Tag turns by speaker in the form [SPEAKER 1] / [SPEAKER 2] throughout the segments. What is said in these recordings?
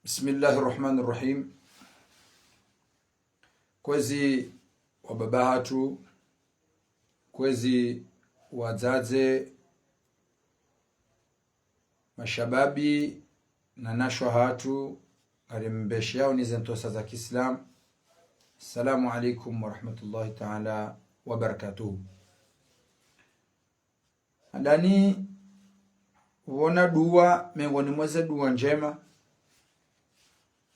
[SPEAKER 1] Bismillahirrahmanirrahim. Kwezi wa baba hatu, kwezi wazaze, mashababi na nashwa hatu arimbeshi yao ni zentosa za Kiislam. Assalamu alaikum wa rahmatullahi ta'ala wa barakatuhu. Andani uona dua miongoni mweze dua njema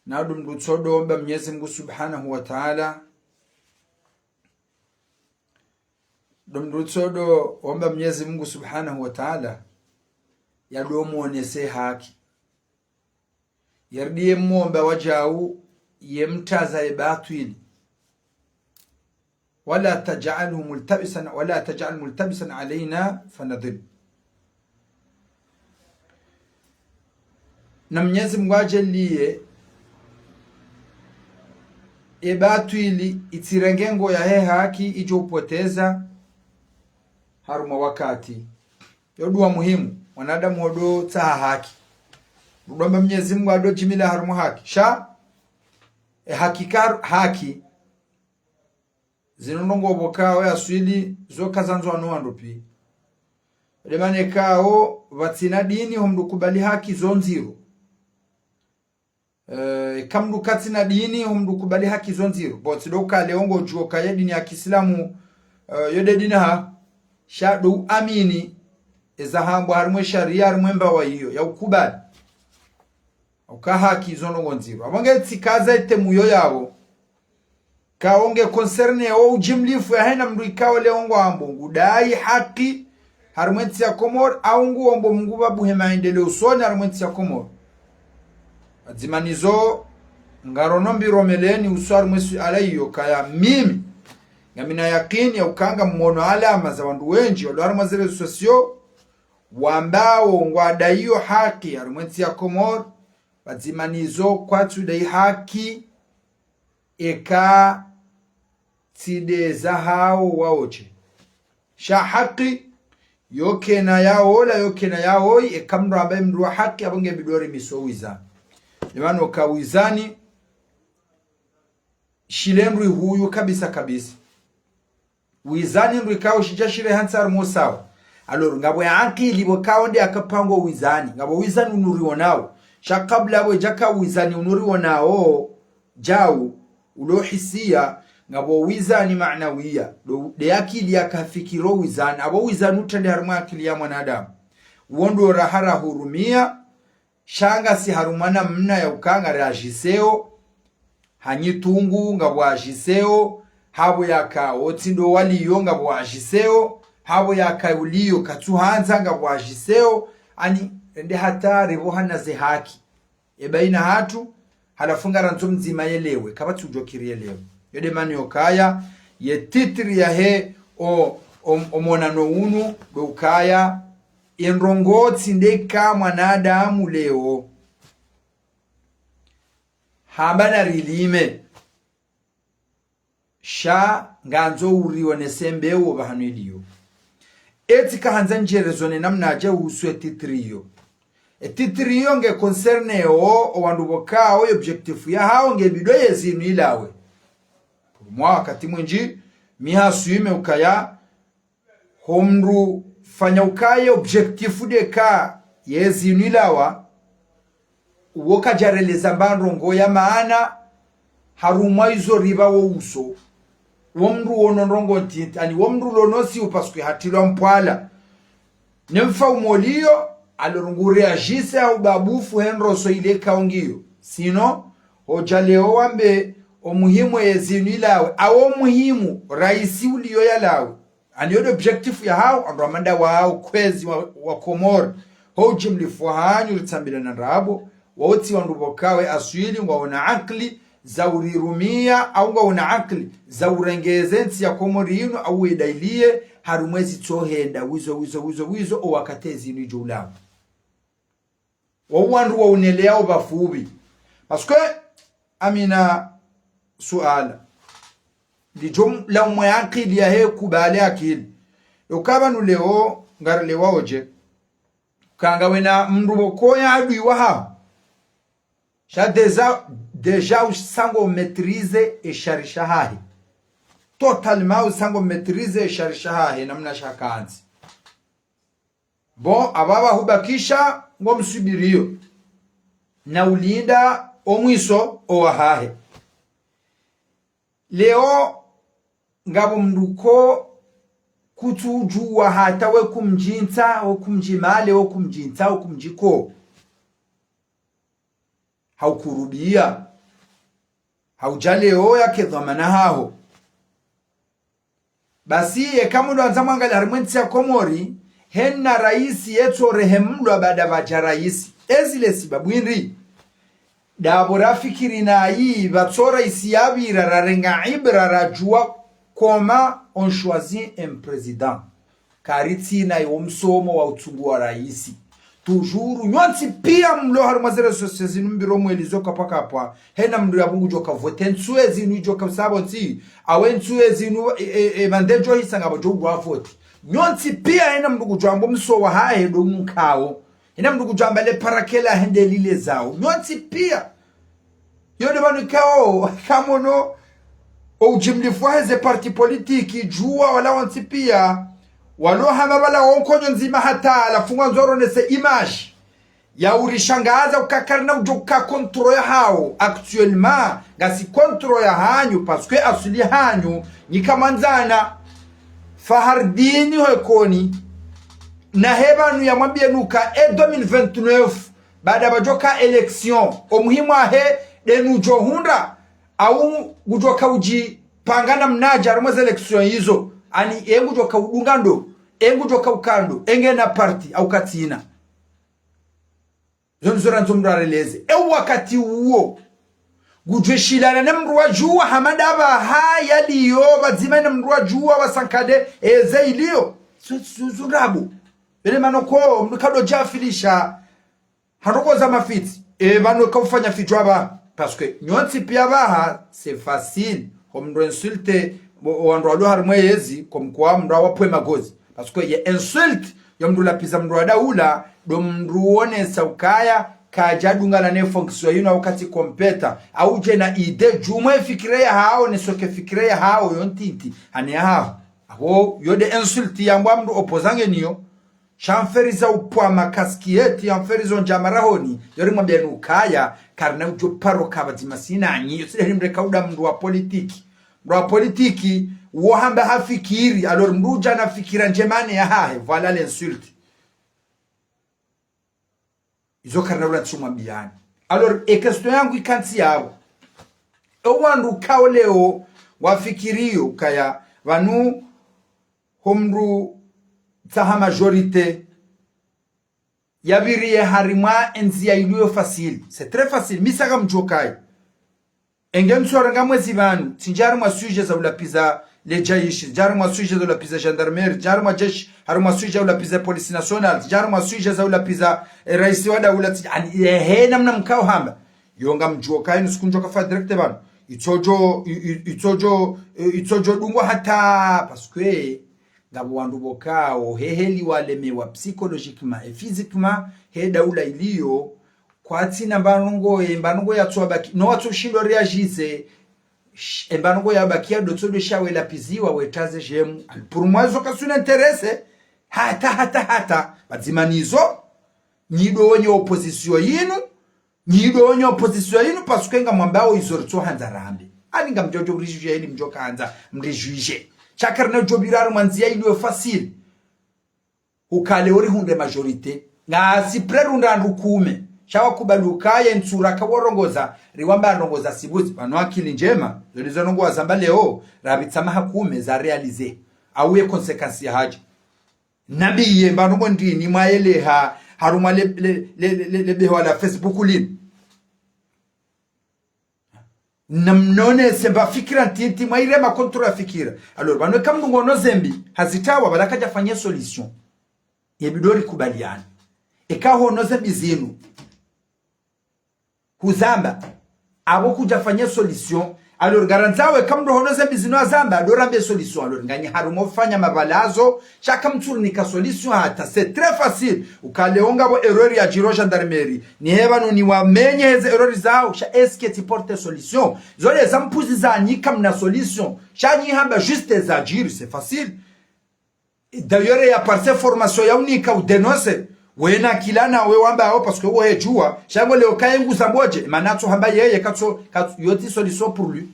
[SPEAKER 1] na dumdutsodo omba Mwenyezi Mungu Subhanahu wa Ta'ala. Dumdutsodo omba Mwenyezi Mungu Subhanahu wa Ta'ala yadomuonese haki, yardie muomba wajau yemtaza ibatili wala taj'al multabisan alaina fanadhil. Na Mwenyezi Mungu ajalie ebatili itirengengo ya he haki ijo upoteza haruma wakati yodua muhimu wanadamu hodo taha haki rudomba Mwenyezi Mungu ado jimila haruma haki sha hakikar haki zinonongo bokawo yaswili zokazanzo anuandopi lemane kao vatina dini homdukubali haki zonziro. Kamdu katina dini humdukubali haki zonziro botsidoka leongo juoka ya dini ya Kiislamu yode dini ha shadu amini ezahambo harimwe sharia harimwe mbawa hiyo ya ukubali uka haki zono gonziro abange tsikaza ite muyo yabo kaonge concerne o ujimlifu ya hena mdu ikawa leongo ambo ngudai haki harimwe tia komor au ngu ombo Mungu babu hemaendele usoni harimwe tia komor azimanizo ngaronombi romeleni uswari mwesi alayo kaya mimi ngamina yakini ya ukanga mmono alama za wandu wenji waluhari mazire sosio wambao ngwada hiyo haki harimwensi ya komor azimanizo kwa tudai haki eka tideza hao waoche sha haki yoke na yaoi eka mru ambaye mru wa haki abonge bidori misowiza Nimano kawizani shilemru huyu kabisa wizani nru ikawo shijashire hansar mosawa aloro ngabo ya akili bokawo ndi akapango wizani ngabo wizani unurionao sha kabla abo jaka wizani unurionao jau ulohisia ngabo wizani maanawiya de akili yakafikiro wizani abo wizani utende haruma akili ya mwanadamu wondo rahara hurumia shanga si harumana mna ya ukanga reajiseo hanyitungu ngabo ajiseo habo yaka otindo waliyo ngabo ajiseo habo yaka uliyo katuhanza ngabo ajiseo ani ende hatari bohana ze haki ebaina hatu halafunga ranzo mzima yelewe kaba tujokiri yelewe yode mani okaya yetitri ya he omonano unu do ukaya enrongoti ndeka mwanadamu leo hambana rilime sha nganzo uriwa nesembewo bahanu iliyo etika hanza njerezone namna aje uswe titriyo titriyo nge concerne o wandu bokao objectif ya hao nge bidoye zinu ilawe mwa wakati mwinji miha suime ukaya homru fanya ukaye objectifu deka yezi nilawa uwoka jareleza mbandrongo ya maana haruma izo riba wo uso womru wonorongo ntiti ani womru lonosi upaswe hatilwa mpwala nemfa umolio alorungu reagise au babufu henroso ile kaongiyo sino ojaleo wambe omuhimu yezi nilawe awo muhimu raisi uliyo yalawe aniyodo objective ya hao andramanda wao kwezi wa Komor hoji mlifuhanyu litambila na rabo wauti wandubokawe aswili waona akli za urirumia au waona akli za urengezensi ya Komori yinu au idailie harumwezi tohenda wizo o wakatezi inu julamu wawandu wauneleao bafubi paskwe amina suala dijum la umwakili ya he kubali akili ukaba nuleo ngarlewa oje kanga wena mrubo koya adui wa hao sha deja usango maîtriser et sharisha hahi totalement usango maîtriser et sharisha hahi namna shakanzi bon ababa hubakisha ngo msubirio na ulinda omwiso owahahe leo ngabo mnduko kutujua hata we kumjinta o kumjimale o kumjinta o kumjiko haukurubia haujaleo yake dhamana hao basi kama ndo anza mwangali harimwensi ya Komori henna raisi yetu rehemlwa baada baja raisi ezile sibabu inri dabora fikiri na hii batsora isi yabira rarenga ibra rajua koma on choisit un président kariti na yomsomo wa utungu wa raisi toujours nyonsi pia mlo harumazere sosezi numbiro mwelizo kapaka hapa hena mndu ya bungu joka vote nsuezi nu joka sabo nsi awe nsuezi nu mandejo hisanga bojo wa vote nyonsi pia hena mndu jambo mso wa hae do mkao hena mndu jamba le parakela hende lile zao nyonsi pia yode banu kao kamono o jimlifuaze parti politiki jua wala wansi pia walo hama bala onkonyo nzima hata alafunga nzoro nese image ya urishangaza ukakarna ujoka kontro ya hao actuellement gasi kontro ya hanyu parce que asuli hanyu ni kamanzana Fahardini hekoni na hebanu ya mwambie nuka 2029 baada bajoka election omuhimu ahe denu johunda au gujoka uji pangana mnaja rumweza election hizo ani engu joka udungando engu joka ukando enge na party au katina zonzora nzomrareleze wakati uo gujeshilana na mruwa juwa hamadaba haya liyo bazima na mruwa juwa wasankade eze iliyo zurabu ele manoko mkado jafilisha haroko za mafiti mano kufanya fitwaba parce que nyonsi pia baha c'est facile homdo insulte wando alo harmwezi komkwa mndo wapwe magozi parce que ye insulte yomdo lapiza mndo daula do mruone saukaya kajadunga na ne fonction yino wakati kompeta au je na ide jumwe fikire ya hao ne soke fikire ya hao yontiti ani hao aho yode insulte yambwa mndo opozange niyo shamferiza upwa makaskieti yamferizo njamarahoni yori mwambia nukaya karna ujo paro kabazima sina anyi yosile mreka uda mndo wa politiki wahamba hafikiri alor mruja na fikira njemane ya hahe voilà l'insulte izo karna ula tsumwambiani alor question yangu ikansi yabo wandu kao leo wafikirio kaya vanu homru taha majorité yabiriye harima enzi ya iliyo facile c'est très facile misaka mjokai engemsora ngamwezi vanu tinjaru masuje za ulapiza lejaishi jaru masuje za ulapiza gendarmerie jaru majeshi haru masuje za ulapiza police nationale jaru masuje za ulapiza rais wa daula he namna mkao hamba yonga mjokai nusikunjoka fa direct banu itojo dungwa hata parce que ngabo wandu bokao heheli walemewa psychologiquement et physiquement he daula iliyo kwa tina mbanungo ya tuwabaki no watu shindo reagize mbanungo ya bakia dotodo shawe lapiziwa wetaze jemu pour moi zo kasuna interesse hata bazimanizo nyido wenye opposition yinu parce que ngamwambao izorto hanza rambe ani ngamjojo urijuje heli mjoka hanza mrijuje chakarna jobiraru manzia iliyo facile ukale ori hunde majorité nga si prerunda ndukume shawa kubaluka ye ntsura kaworongoza riwamba rongoza sibuzi bano akili njema zolizo nongo azamba leo rabitsama hakume za realize auye konsekansi ya haji nabi ye mbanongo ndini mwaele haruma le beho la Facebook lini namnone semba fikira ntiti mwaire makontrol ya fikira alors bano kama ngono zembi hazitawa balakaja fanya solution yebidori kubaliana ekaho no zembi zinu kuzamba abo kuja fanya solution Alors garanzawe kamdo honoze bizino azamba dorambe solution alors ngani harumo fanya mabalazo chaka mturnika solution hata c'est très facile ukaleonga bo erreur ya jiro gendarmerie ni hebano ni wamenye heze erreur zao sha eske ti porte solution zole zampuzi za nyika mna solution sha nyi hamba juste za jiri c'est facile d'ailleurs ya parse formation ya unika ou denonce wena kilana we wamba hao parce que we jua shango leo kayengu zamboje manato hamba yeye katso yoti solution pour lui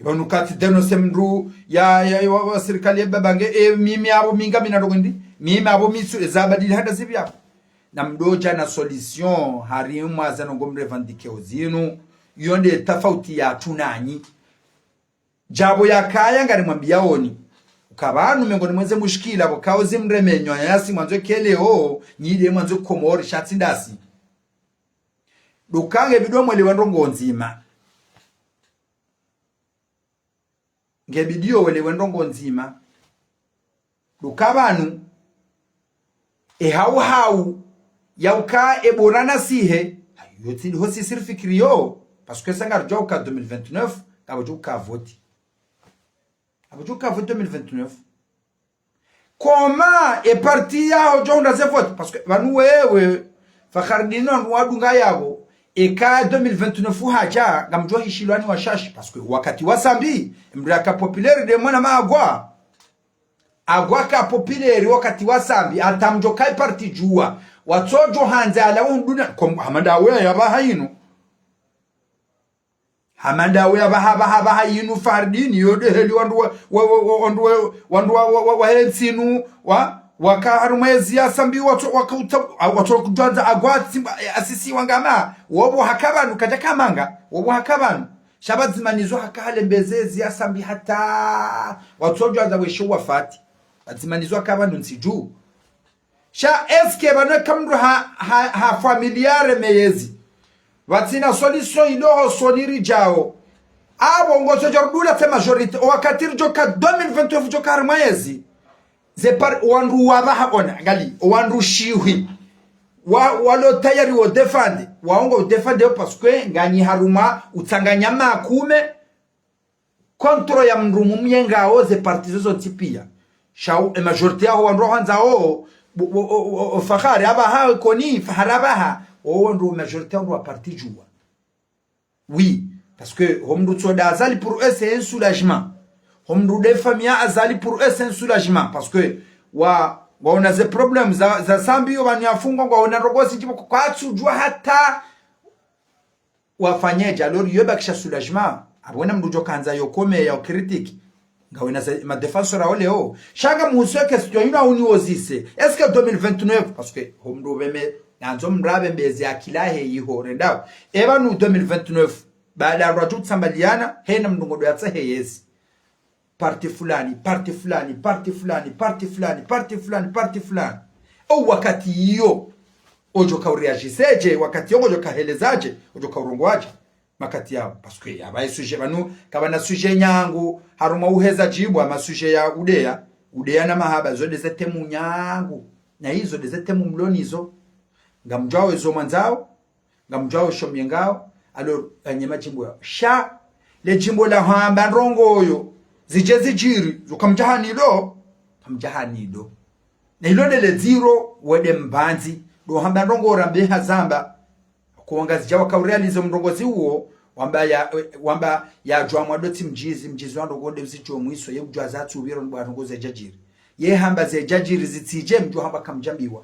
[SPEAKER 1] ibanu kati denonce mru ya serikali ya babange mimi abo minga minadogondi mimi abo misu zabadili hada zibya na mdoja na solution harimu azano ngomre vandike ozinu yonde tafauti ya tunanyi jabo ya kaya ngari mwambia oni ukabanu mengoni mwenze mushikila bokaoze mremenyo yasi mwanzo keleo nyide mwanzo komori shatsindasi dukange bidwa mwele wandongo nzima ngebidio wele wandongo nzima dukabanu hau yauka eborana sihe yoti hosi sirfikriyo parce que sangar joka 2029 kabojuka voti abojuka vote 2029 comment est parti ya jonda ze vote parce que banu wewe fakhardino nwadunga yabo eka 2029 haja ngamjwa hishilwani wa shashi parce que wakati wasambi mraka populaire de mwana magwa agwa ka populaire wakati wasambi atamjoka parti juwa watojo hanza ala unduna hamanda we yabahayino hamanda we yabahayino fardini yode heli wandu wa hensinu wakaharumezi ya sambi watu kujanza agwati asisi wangama wobo hakabanu kaja kamanga wobo hakabanu shabazimanizo hakale mbezezi ya sambi hata watu kujanza wesho wafati bazimanizo hakabanu nsiju sha eske banu kamru ha familiare meyezi watina solution iloho soniri jao abo ngozo jordula te majorite wakati joka 2029 joka harumezi zepar wandu wabaha ona ngali wandu shiwi walo tayari wo defend waongo defend parce que ngani haruma utsanganya makume control ya mrumu myenga ze parti zo tipia shau e majorité aho wandu hanza o fakhari abaha koni faharabaha wandu majorité wandu parti joua oui parce que homdu tsoda azali pour eux c'est un soulagement homdu de famille azali pour eux c'est un soulagement parce que waona ze problem za sambi wanyafunga kwa ona rogosi jibo kwa tsujua hata wafanyeje alors yoba kisha soulagement abona mdujo kanza yokome ya critique ngawena ma défenseur oleo shaka muso question ina uniozise est-ce que 2029 parce que homdu beme nanzo mrabe mbezi akilahe yihore ndawo eba nu 2029 baada ya watu tsambaliana hena mndungodo yatsa heyesi parti fulani au wakati hiyo ojo kauriajiseje wakati yongo ojo kahelezaje ojo kaurongwaje makati yao parce que abaye suje banu kabana suje nyangu haruma uheza jibu ama suje ya udea na mahaba zode zetemu nyangu na hizo de zetemu mlonizo ngamjao ezo manzao ngamjao shomyengao alors anyema jimbo ya sha le jimbo la hamba rongoyo zije zijiri zukamjahanido kamjahanido na ilone le zero wede mbanzi do hamba ndongo rambe hazamba kuonga zijawa kaurealizo mrongozi huo wamba ya jwa mwadoti mjizi wando gonde uzicho mwiso ye ujwa zatu ubiro nbwa rongoze jajiri ye hamba ze jajiri zitije mjwa hamba kamjambiwa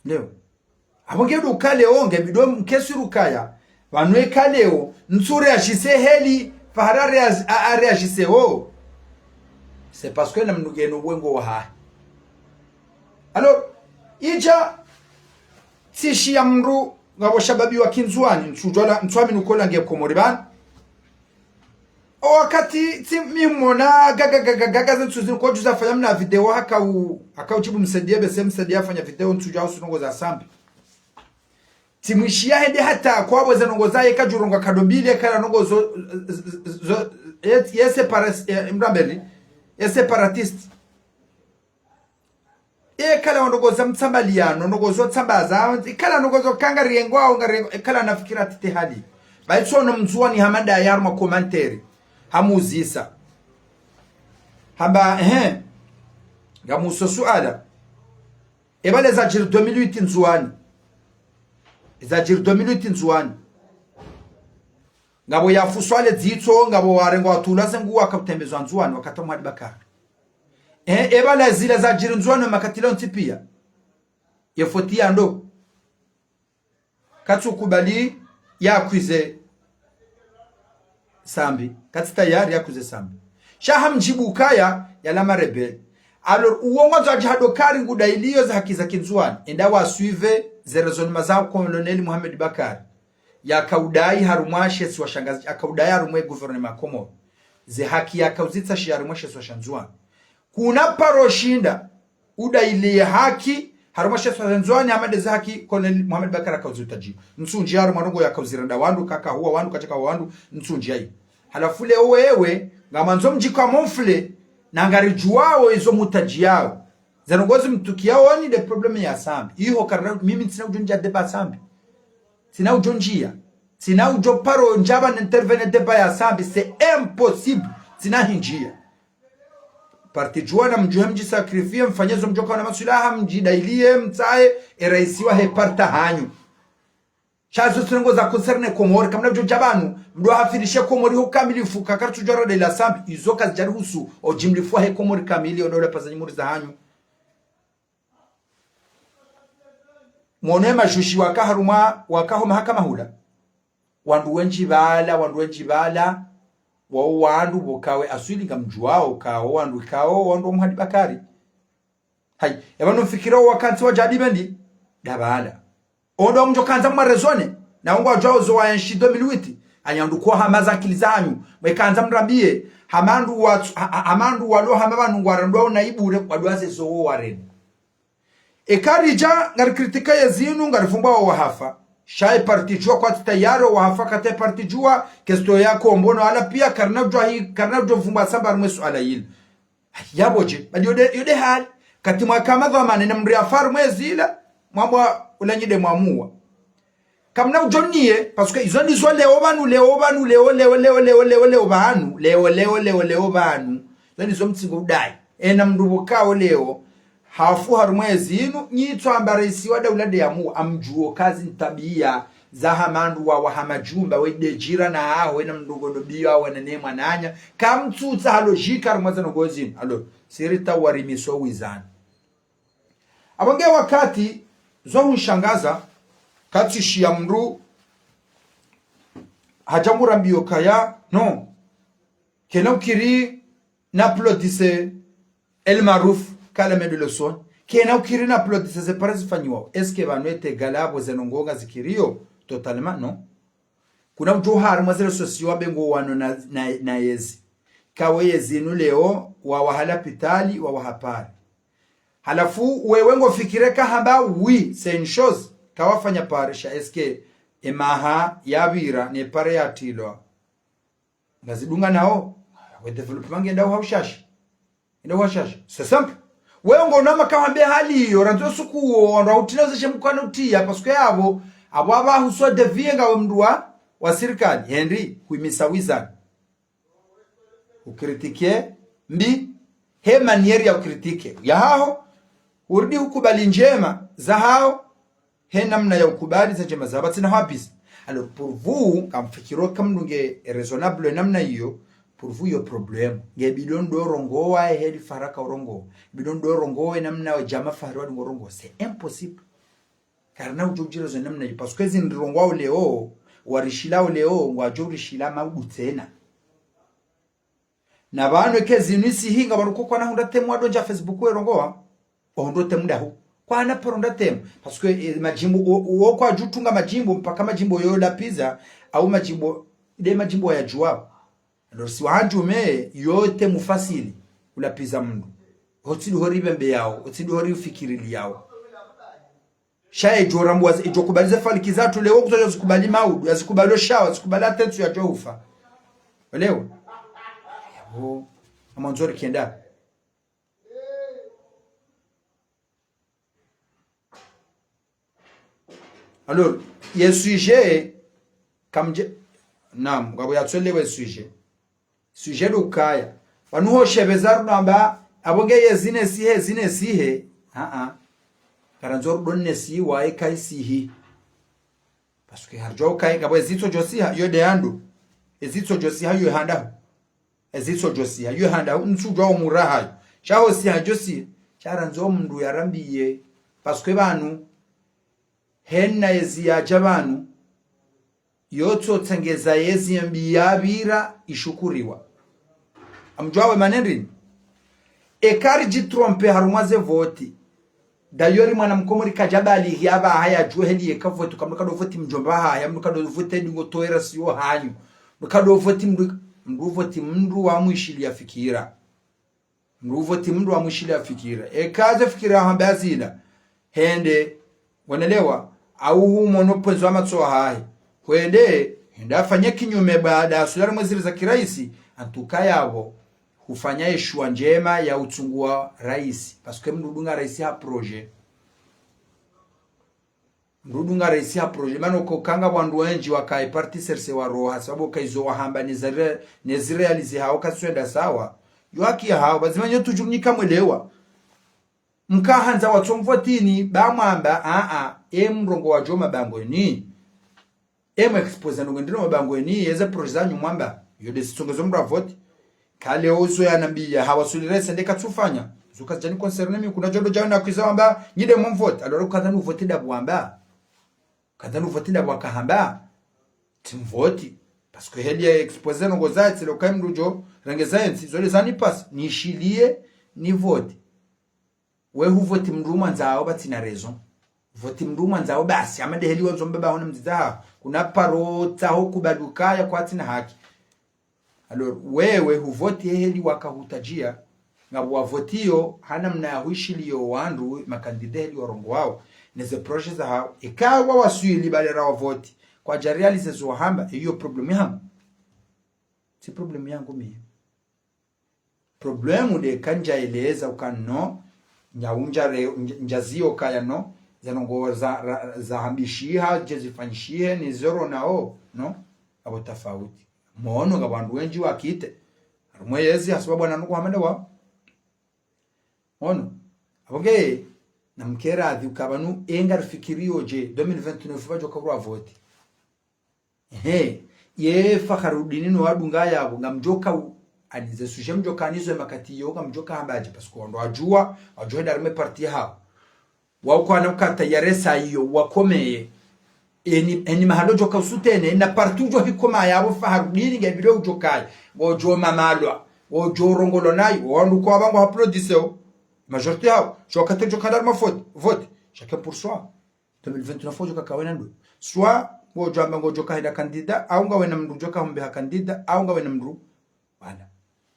[SPEAKER 1] leo abongedo ukale onge bido mkesuru kaya wanwe kaleo nsure ashise heli faharare areagisse oh c'est parce que namnugeno bwengo wa alors ija tishi ya mru ngabo shababi wa kinzwani nsujwala nswami nukola nge komoriban wakati timimona gaga zentsuzini ko juza fanya mna video akaujibu msaidie bese msaidie afanya video nsujwa usunongo za sambi timwishia hende hata kwa weze nongozaye kajuronga kadobile kala nongozo mrambeli separatist kala nongoza mtsambaliano nongozo tsambaza kala nongozo kanga riengwa ngarengo kala nafikira tite hali baitsono mzuani hamada yarma komanteri hamuzisa hamba ngamuso suala ebale zajir 2008 nzuani zajir 2008 nzuani ngabo yafuswale dzitso ngabo warengo watula sengu akatembezwa nzuani wakata Muhammad Bakari ebale zile zajir nzuani makatilo ntipia yefotia ndo katsukubali yakwize sambi katsitayari yakwize sambi shaha mjibu kaya yalama rebel alors uongo za jihado kari nguda iliyo za haki za kinzuani enda wasuive zerezoni mazao Colonel Muhammad Bakari ya kaudai harumwashe si washangazi akaudai harumwe gouvernement Komoro ze haki ya kauzitsa shi harumwashe si washanzuani kuna paroshinda udaili haki harumwashe si washanzuani hamade za haki Colonel Muhammad Bakari akauzitaji nsunji harumanungo ya kauziranda wandu kaka huwa wandu katika wandu nsunji hai halafu leo wewe ngamanzo mjika monfle na ngarijuao izo mutaji yao zanongozi mtukiao ni de probleme ya sambi iho karna mimi sina ujonja deba sambi sina ujonjia sina ujoparo njaba n'intervenir deba ya sambi c'est impossible sina hinjia parti juana mjuhe mji sakrifie mfanyezo mjoka na masulaha mjidailie mtae eraisiwa heparta hanyu chazo tungo za concerne Komori kamna jabanu mdo hafirishe Komori ho kamilifu kakartu jora de la sambi izoka zijaruhusu ojimlifu he Komori kamili onole pazanyi muri za hanyu monema shushi wakaharuma wakaho mahakama hula wandu wenji bala wa wandu bokawe aswili ngamjuao kao wandu Muhammad Bakari hai yabano fikiro wakati wa jadi bendi dabala ondo mjo kanza mwarezone na ungo ajao zo wa enshi 2008 anyandu kwa hamaza akilizanyu mwekanza mrambie hamandu walo hamabanu ngwarando na ibure kwadwaze zo waren ekarija ngar kritika yazinu ngar fumba wa hafa shay parti jua kwa tayaro wa hafa kate parti jua kesto yako mbono ala pia karnajwa fumba samba mwesu ala yil yaboje bali yode hali kati mwakama dhamane na mri afar mwezila mwambwa ulanyide mwamua kamna ujonie parce que ils ont dit leo banu zani zo mtsingo udai ena mndubukao leo hafu harumwezi inu nyitwa ambarisi wada ulade ya mu amjuo kazi ntabia za hamandu wa wahamajumba wede jira na aho ena mndugondo biya wana nema nanya kamtutsa halojika harumweza nogozini alo sirita warimiso wizani abonge wakati zohu shangaza kati shiamru hajamura mbio kaya no kena ukiri na plotise el maruf kala medu leson kena ukiri na plotise se parezi fanyiwa eske vanwete galabo zenongonga zikirio totalement no kuna ujuhari mwazele sosiwa bengo wano na yezi kawe yezi nuleo wa wahala pitali wa wahapari halafu wewengo fikireka hamba oui c'est une chose kawafanya parisha eske emaha yabira ne pare yatilwa ngazidunga nao we development ngenda hawshashi ndo washashi c'est simple wewengo nama kawambia hali hiyo ranzo suku rautina zeshe mkwano utia paske yabo ababa huswa devienga wa mdua wa serikali Henry kuimisa wizard ukritike mbi he manieri ya ukritike ya hao urudi hukubali njema za hao he namna ya ukubali za njema za batina habis alors pour vous kam fikiro kam nunge raisonnable namna hiyo pour vous yo problème nge bidon do rongo wa he faraka rongo bidon do rongo namna jama farwa rongo c'est impossible karna ujojiro zo namna hiyo parce que zin rongo leo warishila leo ngwajorishila magutena na banwe kezinisi hinga baruko kwa na hunda temwa donja Facebook we rongoa ondo temudaho kwa na poronda temu parce que majimbo uo kwa jutunga majimbo mpaka majimbo yo la pizza au majimbo ya juwa alors si wanjume yote mufasili ula pizza mndu hotili hori bembe yao hotili hori ufikirili yao shaye jorambu ijokubalize falikizatu leo kuzoja zikubali maudu yazikubalo shawa zikubala tensu ya johufa leo yabo amanzori kienda alors il y a un sujet comme naam ngabo yatswelewe sujet lukaya wanuho shebeza runamba abonge yezine sihe karanzor donne si wae kai sihi parce que harjo kai ngabo ezito josiha yo de ando ezito josiha yo handa ezito josiha yo handa nsujwa umuraha chaho si hajosi charanzo mndu yarambiye parce que banu henna yezi yajabanu yoto tengeza yezi mbiyabira ishukuriwa amjwawe manendri ekari jitrompe harumaze voti dayori mwana mkomori kajabali yaba haya juheli yekavotu kamnuka do voti mjomba haya mnuka do voti ndingo toera siyo hanyu mnuka do voti mndu voti mndu wa mwishili ya fikira mndu voti mndu wa mwishili ya fikira ekaze fikira hambazina hende wanelewa au monoponzo amatso hayi kwende ndafanya kinyume baada ya sulari mweziri za kiraisi antuka yabo hufanya yeshua njema ya utungua raisi paske mrudunga raisi ha projet mano kokanga wandu wenji wakai parti serse wa roha sababu kaizo wahamba nezirealize hao kaswenda sawa yoaki hao bazimanyo tujumnika mwelewa mkahanza watomvotini bamwamba mrongo wa joma bangweni expose ndino mabangweni yeze project mwamba yode sitongezo mra vote kale ozo yanambia hawasulirese ndeka tufanya zuka jani concerne mi kuna jodo jana kwizamba nyide mu vote aloro kadhanu vote da bwamba kadhanu vote da bwakahamba tim vote parce que heli expose ngo zati lo kaim rujo range science zole zani pass ni shilie ni vote we hu vote mruma nzao batina raison vote mruma nzao basi amade heli wazo mbeba hona mziza kuna parota huku badukaya kwa tina haki alors wewe huvoti heli wakahutajia ngabo wavotio hana mna huishilio wandu makandideli warongo wao neze project za hao ikawa wasuili balera wavoti kwa jarialize zohamba hiyo problem yangu si problem yangu mimi problemu de kanja eleza ukano nyaunja njazio kaya no zanongo za hambishiha jezifanyishie ni zero nao no abo tofauti mono ngabandu wenji wakite rumwe yezi hasababu ananuko hamende wa ono aboge namkera adhi ukabanu engar fikirio je 2029 bajo kabura vote ye fakharudini no wadunga yabo ngamjoka anize suje mjoka nizo makati yo ngamjoka hambaje pasko ndo ajua darme parti hao wauko anakata yaresa hiyo wakomeye eni mahalo joka usutene na parti jo hikoma yabo faharudini ngebiro ujokai wojo mamalwa wojo rongolo nayo wandu ko abango haplodiseo majorité hao joka te joka dar ma vote chacun pour soi 2029 joka kawena ndo soit wojo abango joka hida kandida au ngawe na mndu joka humbe ha kandida au ngawe na mndu bana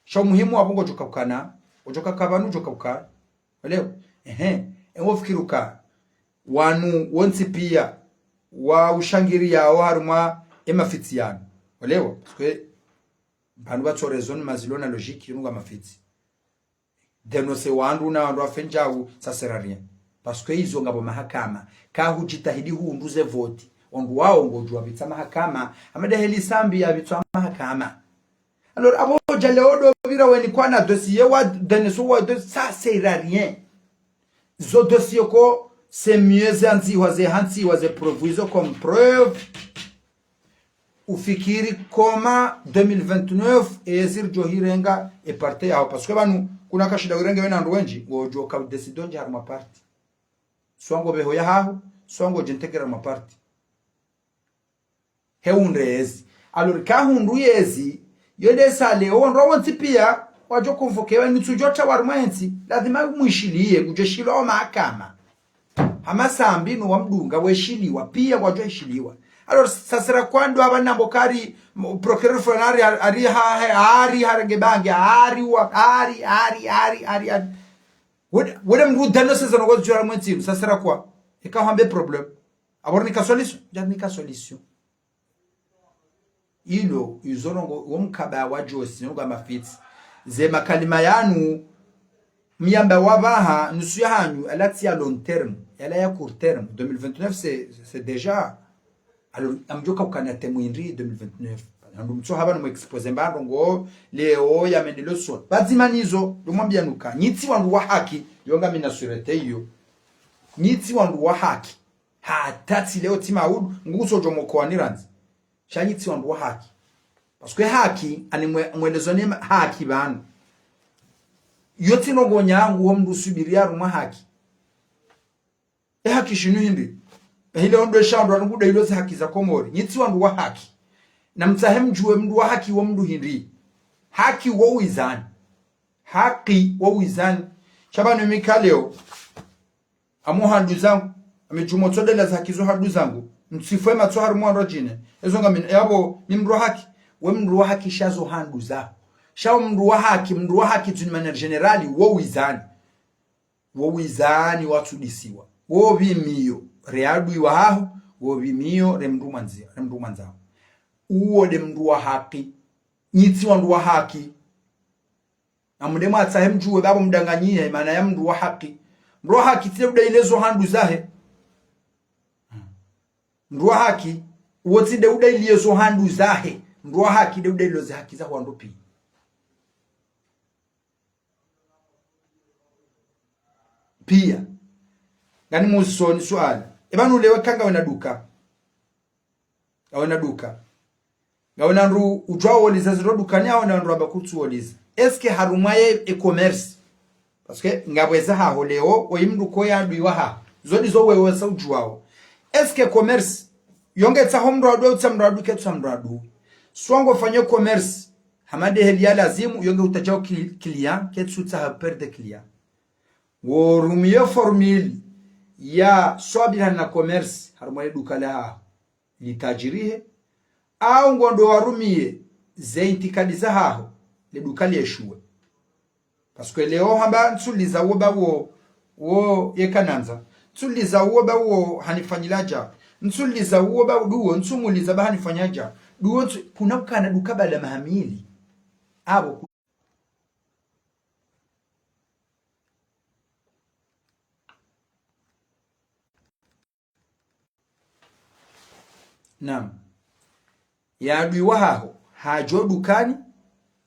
[SPEAKER 1] sho muhimu abongo joka ukana ujoka kabanu joka ukana leo fikiruka wanu wonsi pia wa ushangiri yao harumwa emafitiano olewa parce bantu batorezone mazilona logique yunga mafiti denose wandu na wandu afenjawu sasera rien parce que izo ngabo mahakama ka hujitahidi hunduze vote wandu wao ngojwa bitsa mahakama amade heli sambi ya bitwa mahakama alors abo jaleodo bira weni kwana dossier wa deneso wa de ça sert à rien zo dossier ko c'est mieux hansi waze proviso comme preuve ufikiri koma 2029 ezir johirenga e parte yao parce que banu kuna kashida urenge wena ndo wenji ngojo ka decidonje haruma parti swango beho ya haho swango jentekera ma parti heundezi alors ka hundu yezi yode sale onro wonti pia wajo konvokewa nitsujota warumwensi lazima muishilie kujeshilo mahakama hamasambi no wamdunga weshiliwa pia wajo ishiliwa alors sasera kwando abanambo kari procureur fonari ari harangebange ari wode mdu dano sasa no jura mwenzi sasera kwa ikahambe problem aborni ka solution jani ka solution ilo izorongo womkaba wajosi ngo amafiti ze makalima yanu miyamba wabaha nusu yanyu alati ya long terme elle est à court terme 2029 c'est déjà alors amjoka ukana temuindri 2029 Andu mtso haba no expose mbando ngo leo ya mendelo so bazimanizo lumwambia nuka nyitsi wandu wa haki yonga mina surete iyo nyitsi wandu wa haki hatati leo tima udu nguso jomo kwa niranzi shanyitsi wandu wa haki parce haki ani mwelezo ne haki banu yoti no gonyangu wo mdu subiria rumwa haki haki shinu hindi hile ondo shandwa nguda ilo za haki za komori nyitsi wandu wa haki na mtahem juwe mdu wa haki wa mdu hindi haki wa wizani haki wa wizani shabanu mikaleo amu handu zangu amejumotodela za haki zo handu zangu msifwe matso haru mwa rojine ezonga min yabo ni mdu wa haki we mdu wa haki shazo handu za shao mdu wa haki tuni manière generali wo wizani watu disiwa wo bimiyo readu iwaho wo bimiyo remdu manzao uwo de mdu wa haki nyitsi wandu wa haki amude mwatsa mjuwe babo mdanganyie maana ya mdu wa haki tile udailezo handu zahe mdu wa haki woti de udailezo handu zahe mdu wa haki de udailezo haki za wandu pi pia ngani musoni swali ebanu lewe kanga wena duka ngawena nru ujwa woliza ziro dukani aho na nru abakutsu woliza eske harumaye e-commerce parce que ngabweza ha holeo oyimdu ko yadwiwa ha zodi zo wewe sa ujwao eske commerce yongetsa homro adu utsamro adu ketsamro adu swango fanyo commerce hamade helia lazimu yonge utajao client ketsutsa ha perde client wo rumiyo formule ya swabira na commerce harumaye dukala ha litajirihe au ngondo warumie zeinti kadiza haho le dukali yeshuwe parce que leo hamba nsuliza wo yekananza nsuliza wo hanifanyilaja nsuliza wo duo nsumuliza hanifanyaja duo kuna kana dukabala mahamili abo Naam ya adui wahaho hajo dukani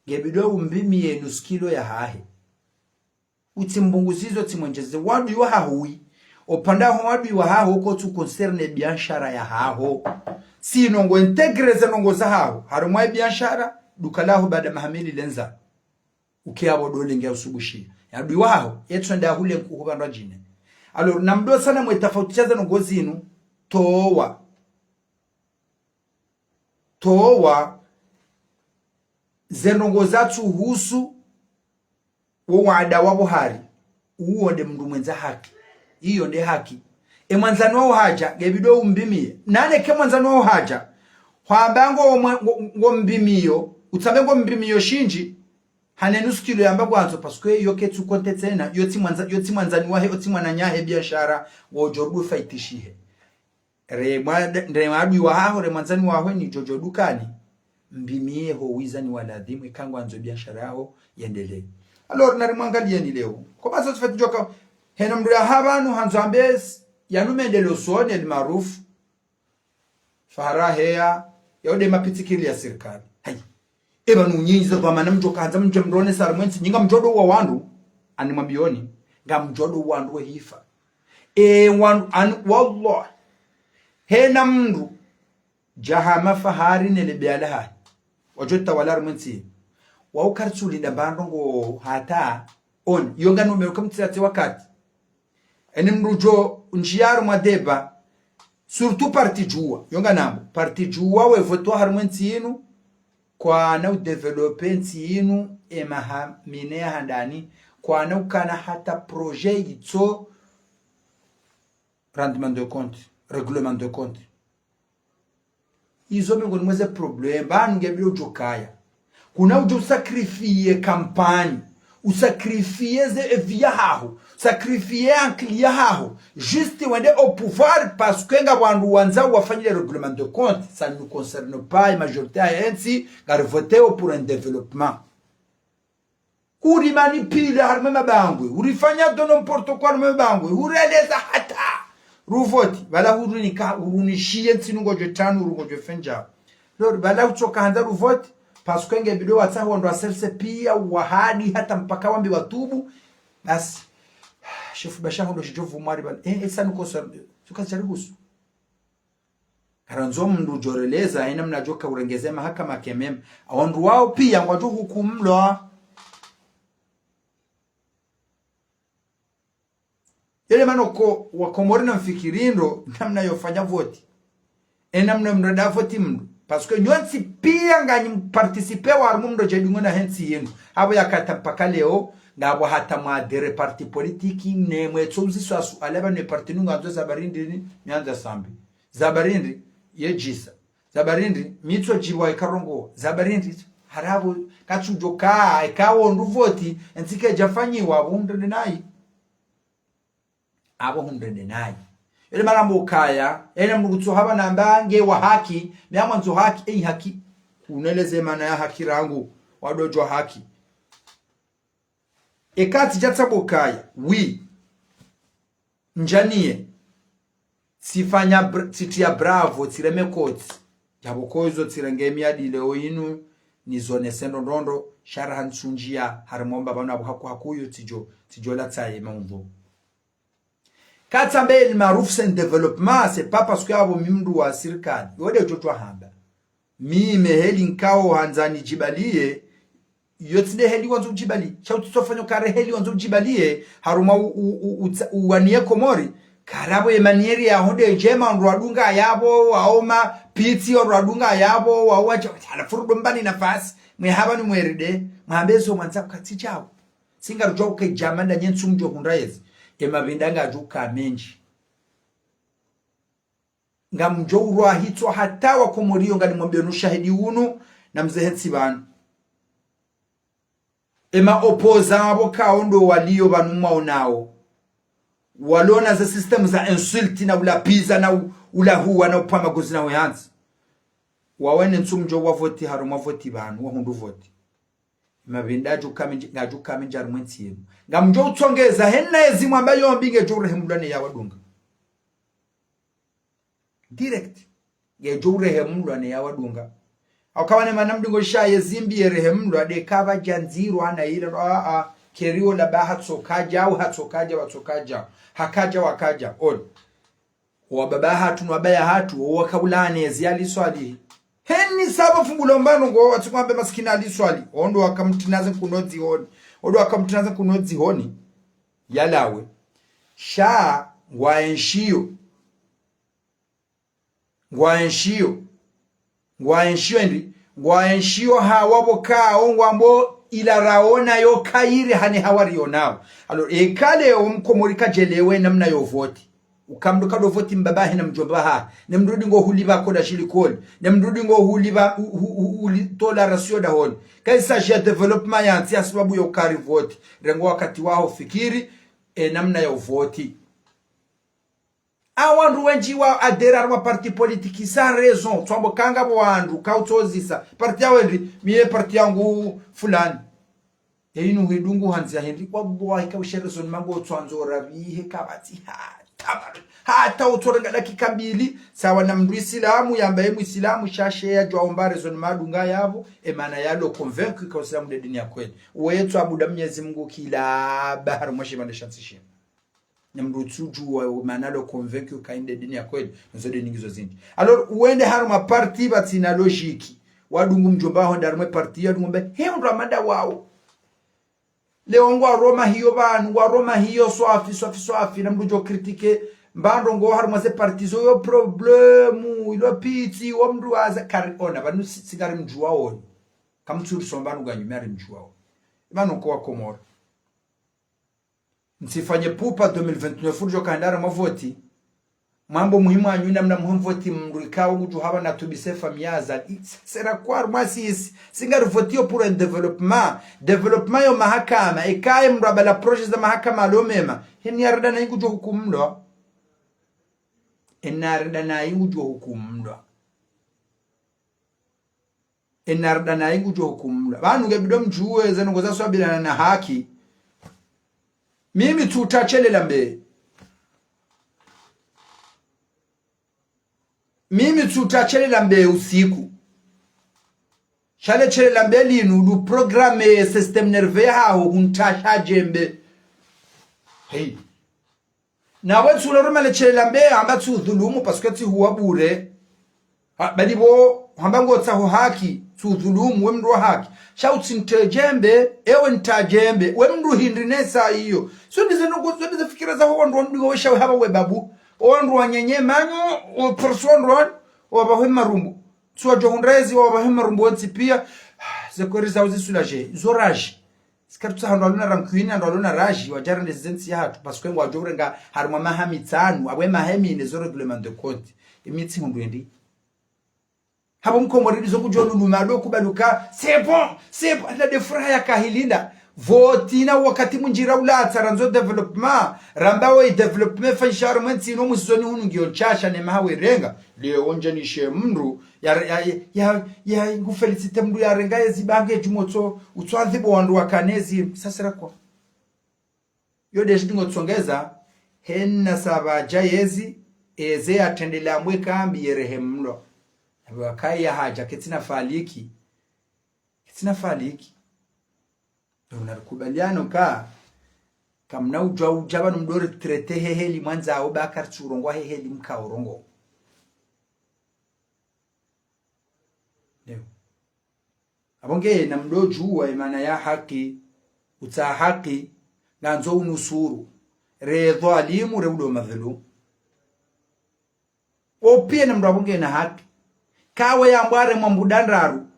[SPEAKER 1] gebido umbimie nusu kilo ya hahe utimbunguzizo timonjeze wadui wahahui opandaho wadui wahaho uko tu concerne biashara ya haho si nongo integreze nongo za haho harumwa biashara dukalaho baada mahamili lenza ukiabo dole ngia usubushi ya adui wahaho yetu nda hule nkukubandwa jine alo namdo sana mwetafautishaza nongo zinu towa zenongo zatu husu wo wada wabo hari uwo de mndu mwenza haki iyo nde haki mwanzano wao haja gebido umbimie nane ke mwanzano wao haja hwambango ngo mbimiyo utsabengo mbimiyo shinji hanenusu kilo yamba gwanzo paskwe yoke tu kontetsena yoti mwanzani wahe oti mwananyahe biashara wo jorbu faitishihe Remadui wahaho remanzani waho ni jojo dukani mbimie ho wizani waladhimu ikangu anzo biashara yao yendele alors narimwangalia ni leo kwa basa tufati joka hena mdu ya habanu hanzambes yanumendelo soni el maarufu farahea yaude mapitikili ya serikali hai eba nunyinyiza kwa mana mjoka hanza mjemrone sarmwensi nyinga mjodo wa wandu animambioni nga mjodo wandu wa hifa wandu wallah hena mndu jahama fahari nelebealaha wajota walar mwensi wa ukartsuli da bandongo hata on yonga no meruka mtsati wakati eni mrujo njiyaru madeba surtout parti juwa yonga nambo parti juwa we voto har mwensi inu kwa na developer nsi inu emaha minea handani kwa na ukana hata projet itso rendement de compte règlement de compte izo mengoni mweze problem banu ngebilo jokaya kuna ujo sacrifier campagne usacrifier ze via haho sacrifier un client haho juste wende au pouvoir parce que nga wandu wanza wafanye le règlement de compte ça ne nous concerne pas majorité ainsi car voter pour un développement uri manipule harme mabangwe urifanya do n'importe quoi harme mabangwe ureleza hata ruvoti bala hurunishie nsinungo jetanu urungo jefenja lori bala kutoka hanza vote parce que bido wataho ndo aselse pia wahadi hata mpaka wambi watubu basi shefu bashango ndo shijovu mwari bana esa nuko suka charigusu karanzo mndu joreleza ina mnajoka urengeze mahakama kemem awandu wao pia ngwaju hukumlwa ele manoko wakomori na mfikirindo namna yofanya vote namna mrada vote mndu parce que nyonsi pia ngani participer wa mumdo jedungo na hensi yenu abo yakata mpaka leo ngabo hata mwadere parti politiki ne mwetsozi swasu aleba ne parti nunga nzo zabarindi ni nyanza sambi zabarindi yejisa zabarindi mitso jiwa ikarongo zabarindi harabo kachujoka ikawo nduvoti ensike jafanyiwa abo hundende nayi abo hundende nayi ele marambo kaya ene mrugutso haba nambange wa haki myamwa nzo haki haki uneleze maana ya haki rangu wadojo haki ekati jatsabo kaya njanie sifanya titia bravo tireme koti jabokozo tirengemi adi leo inu nizone sendo ndondo sharaha nsunjia harimomba bana hakuyo tijo la tsaye mambo katambe il maruf sen development c'est pas parce que abo mimdu wa serikali yode jotwa hamba mime heli nkao hanzani jibalie yotide heli wanzo jibali chauti tofanya kare heli wanzo jibalie haruma uwanie komori karabo emanieri ya hode jema ndwadunga yabo waoma piti ndwadunga yabo wawaje ala furudombani nafasi mwehaba ni mweride mhambezo mwanza kati chao singarujo ke jamanda nyensumjo hundaezi emabindanga juka menji ngamjorwa hitwa hata wakomoriyo ngani mwambie nushahidi unu na mzehetsi banu ema opoza abo kaondo walio banuma onao walona za system za insult na ula pizza na ula huwa na upama gozi na wehanzi wawene nsumjo wa voti haruma voti banu wahundu voti mabinda juka menji arumwensi yenu ngamjo utongeza henna ezimu ambayo mbinge jure hemulane ya wadunga direct ge jure hemulane ya wadunga akawane manamdingo shaye zimbi yerehemulwa de kava janziru ana ile kerio la bahatsokaja au hatsokaja watsokaja hakaja wakaja on wa baba hatu nwabaya hatu wakabulane ziali swali henni saba fungulombano ngo watsumambe maskina ali swali ondo wakamtinaze kunodzi honi ondo wakamtinaze kunodzi honi yalawe sha ngwaenshio ndi ngwaenshio hawaboka ongwambo ila raona yo kaire hane hawari nao alors ekale omkomorika jelewe namna yo vote ukamduka do vote mbabahi na mjomba ne mrudi ngo huliba koda shilikoli ne mrudi ngo huliba tola rasio da honi kaisa ya development ya antia sababu yo kari vote rengo wakati wao fikiri namna yo vote awandu wenji wa adera wa parti politiki sans raison twambo kanga bwandu kautozisa parti yawendi miye parti yangu fulani inu hidungu hanzia hendi kwa bwa ikawshereson mambo twanzora bihe kabati hata utorenga dakika mbili sawa na mndu Islamu yambaye Muislamu shashe ya jwaombare zon madunga yavo emana yalo convaincre kwa Islamu de dini ya kweli wetu abuda Mwenyezi Mungu kila bahari mwashi mandeshansishia na mndu tuju wa manalo convaincre kainde dini ya kweli nzode ningizo zindi alors uende haruma parti batina logiki wadungu mjomba ho ndarumwe parti ya ngombe he ndo amada wao leo ngwa Roma hiyo banu ngwa Roma hiyo swafi na mndu kritike mbando ngo haruma ze partizo yo problemu ilo piti wa mndu aza kariona banu sigari mjua woni kamtsuri sombanu ganyumari mjua woni banu kwa Komoro msifanye pupa 2029 fujo kandara mavoti mambo muhimu anyuna mna muhimvoti mrikao guju haba na tubise famiaza sera kwa masisi singari votio pour un development yo mahakama ikaye mrabala project za mahakama alomema hini yarda na igujo hukumlwa enarda na igujo hukumlwa banu gebido mjuwe zenongoza swabila na haki mimi tutachelela mbe usiku shale chele lambeli du programme system nerveux hao huntasha jembe hey na wetu loruma le chele lambe ambatsu dhulumu parce que ti huwa bure bali bo hambango tsaho haki tu dhulumu we mndu haki shauti ntejembe ewe ntajembe we mndu hindrinesa hiyo so ndize nuko so ndize fikira za ho ndo ndigo wesha haba we babu ondu wanyenye manyo o person ron o bahema rumbu so jo hundrezi o bahema rumbu wonti pia zekweriza uzisulaje zoraje sikatu hando aluna rankwini ando aluna raji wajara ndezenti hatu parce que ngo ajorenga haruma mahamitsanu abwe mahemi ne zo reglement de compte imitsi hundu ndi habo mkomoridi zo kujonu numado kubaluka c'est bon la de fraya kahilinda votina wakati munjira ulatsa ranzo development rambawe development fansharment ino musoni hunu ngionchasha ne mawe renga leo onje ni shemndu ya ngufelicite mndu ya renga yezibange jumotso utswanzibo wandu wakanezi sasira kwa yode shidingo tsongeza henna saba jayezi eze atendela mweka mbiyerehemlo wakaya haja ketina faliki unakubaliano ka kamna ujaba numdore trete heheli mwanza au bakar churongo heheli mka orongo leo abonge na mdoju wa imana ya haki uta haki ganzo unusuru re dhalimu re udo madhulum opie na mdabonge na haki kawe ya mbware mwambudandaru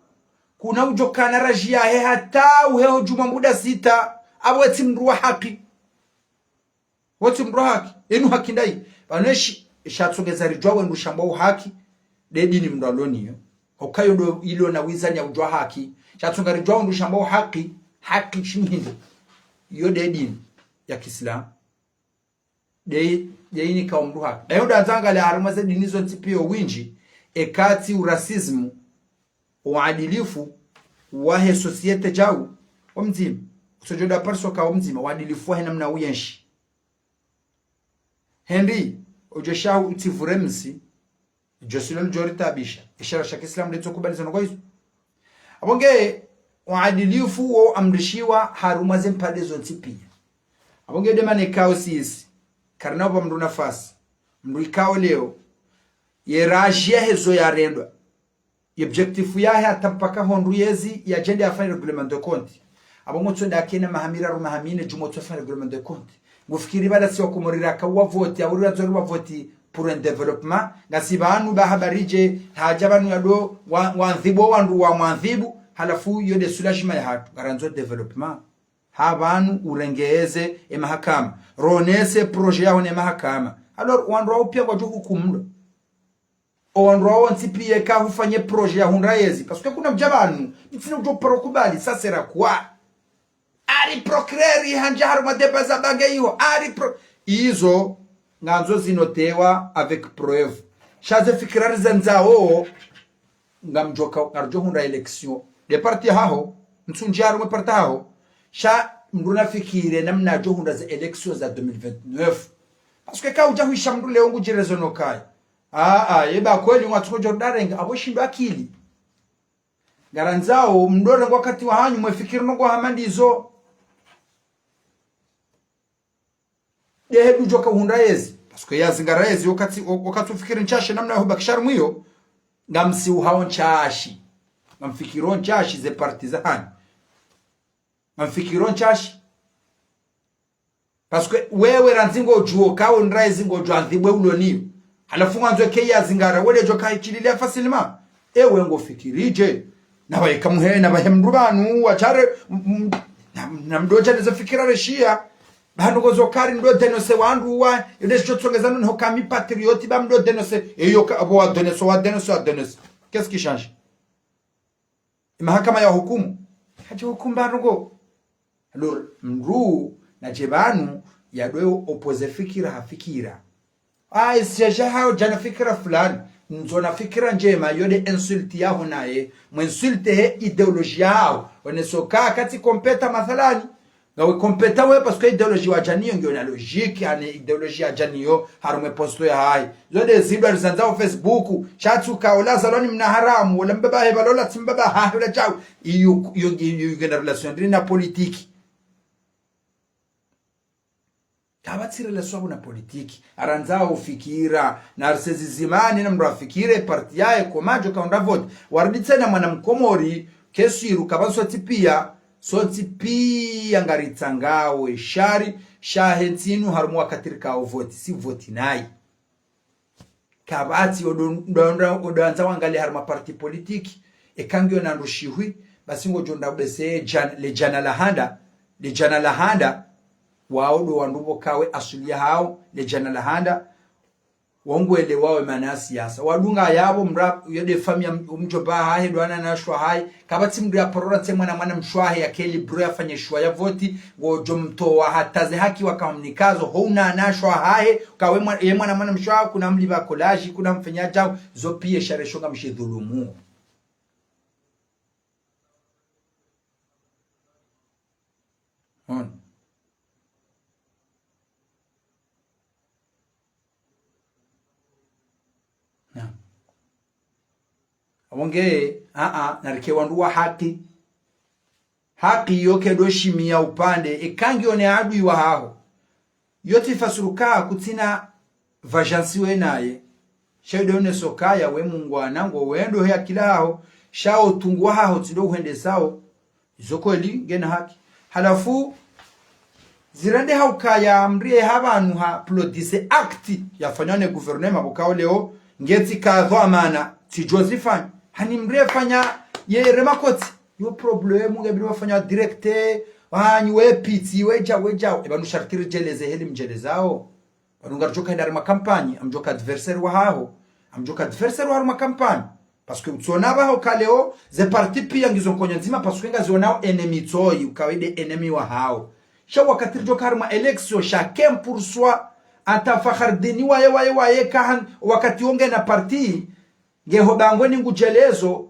[SPEAKER 1] kuna ujokana rajia he hata uheho juma muda sita abweti mruwa haki wati mruwa haki enu haki ndai baneshi shatsongeza rijwawe ndushambao haki dedi ni mdaloni yo okayo do ilo na wizanya ujwa haki shatsonga rijwawe ndushambao haki shimhindo yo dedi ya Kiislamu deini ka mruwa haki dayo danzanga le haruma ze dinizo ntipio winji ekati urasismu uadilifu wahe societe jau omzima usojoda parsoka omzima uadilifu wahe namna uyenshi Henry ujeshau utivuremsi josilol jorita abisha ishara shaka Islam leto kubaliza ngo hizo abonge uadilifu wo amrishiwa haruma zempalezo ntipia abonge demane kao sisi karna oba mndu nafasi mndu ikao leo yerajia hezo ya rendwa objectif yahe atampaka hondu yezi ya agenda ya fin reglement de compte abo mutso ndakene mahamira rumahamine jumoto fin reglement de compte ngufikiri bala sio kumurira ka wa vote ya uri wa vote pour un développement ngasibanu ba habarije hajabanu yado wanzibo wandu wa mwanzibu halafu yode soulagement ya hatu garanzo développement habanu urengeze mahakama ronese projet ya mahakama alors wandu upia kwa juku kumndo onro ntipie ka hufanye projet ya hunraezi parce que kuna mjabanu mfino jo prokubali sasa era kwa ari procreri hanjaru madebaza bange hiyo ari izo nganzo zinotewa avec preuve shaze fikirari zanzao ngamjoka ngarjo hunra election de parti haho msunjaru me parti haho sha mruna fikire namna jo hunra za election za 2029 parce que ka uja huisha mrule ongu jirezono kai yeba kweli mwatukojo darenga aboshindo akili garanzao mdore wakati wa hanyu mwefikiri ngo hamandizo yehedu joka hundaezi parce que yazingaraezi wakati ufikiri nchashe namna ho bakisharu mwiyo ngamsi uhao nchashi ngamfikiro nchashi ze partizani ngamfikiro nchashi parce que wewe ranzingo juo kawe nraezi ngo jwanzibwe uloniyo halafu mwanzo keya zingara wele joka ichililia fasilima ewe ngo fikirije na baika muhe na bahemrubanu wachare na mdoja neza fikira reshia bano gozokari ndo denose wandu wa yodesho tsongezano no kami patrioti ba mdo denose eyo ka abo wa denose qu'est-ce qui change mahakama ya hukumu haje hukumu barugo alors mru na jebanu yadwe opose fikira hafikira sijaja hao jana fikira fulani nzona fikira njema yode insulti yao naye mwinsulte he ideology yao wanesoka kati kompeta mathalani ngawe kompeta we parce que idéologie wa janiyo ngiyo na logique ane idéologie ya janiyo harume posto ya hai zode zindwa rizanza wa Facebook chatuka ola zaloni mna haramu wala mbaba heba lola timbaba hahi wala chau iyo gena relation na politiki kabatsi relation na politiki aranza ufikira na arsezi zimani na mrafikire parti yae komajo kaunda vote waruditse na mwana mkomori kesiru kabaso tipia soti pia ngaritsangawe shari shahentinu harumu wakatirika voti si voti nai kabati odanza wangali haruma parti politiki ekangyo na ndushihui basi ngojonda bese le jana lahanda waodo wandubo kawe asulia hao le jana lahanda wongwele wawe mana siasa wadunga yabo mrap yode famia umjoba hahe dwana na shwa hai kabati mdu ya porora tsemwa na mwana mshwahe ya keli bro ya fanye shwa ya voti wojo mtoa hataze haki wakamnikazo houna na shwa hahe kawe mwana mshwahe kuna mliba kolaji kuna mfenya jao zopie share shonga mshidhulumu Awonge narike wanduwa haki yoke doshimia upande ekangi one adui wa hao yoti fasuruka kutina vajansi we naye shaido one sokaya we mungwana ngo wendo hea kila hao shao tungwa hao tido huende sao izoko eli gena haki halafu zirande hao kaya mrie habanu ha plodise akti ya fanyone guvernema bukao leo ngeti kadho amana ti Josephine hani mrefanya ye remakoti yo problemu ngebiri wafanya directe wanyi we piti weja ebanu shartiri jeleze heli mjelezao banunga joka ndari makampani amjoka adversaire wa hao amjoka adversaire wa makampani parce que utsonaba ho kaleo ze parti pia ngizo konya nzima parce que ngazionao enemy toy ukawide enemy wa hao sha wakati joka harma election chacun pour soi atafakhardini waye kahan wakati onge na parti ngeho bangweni ngujelezo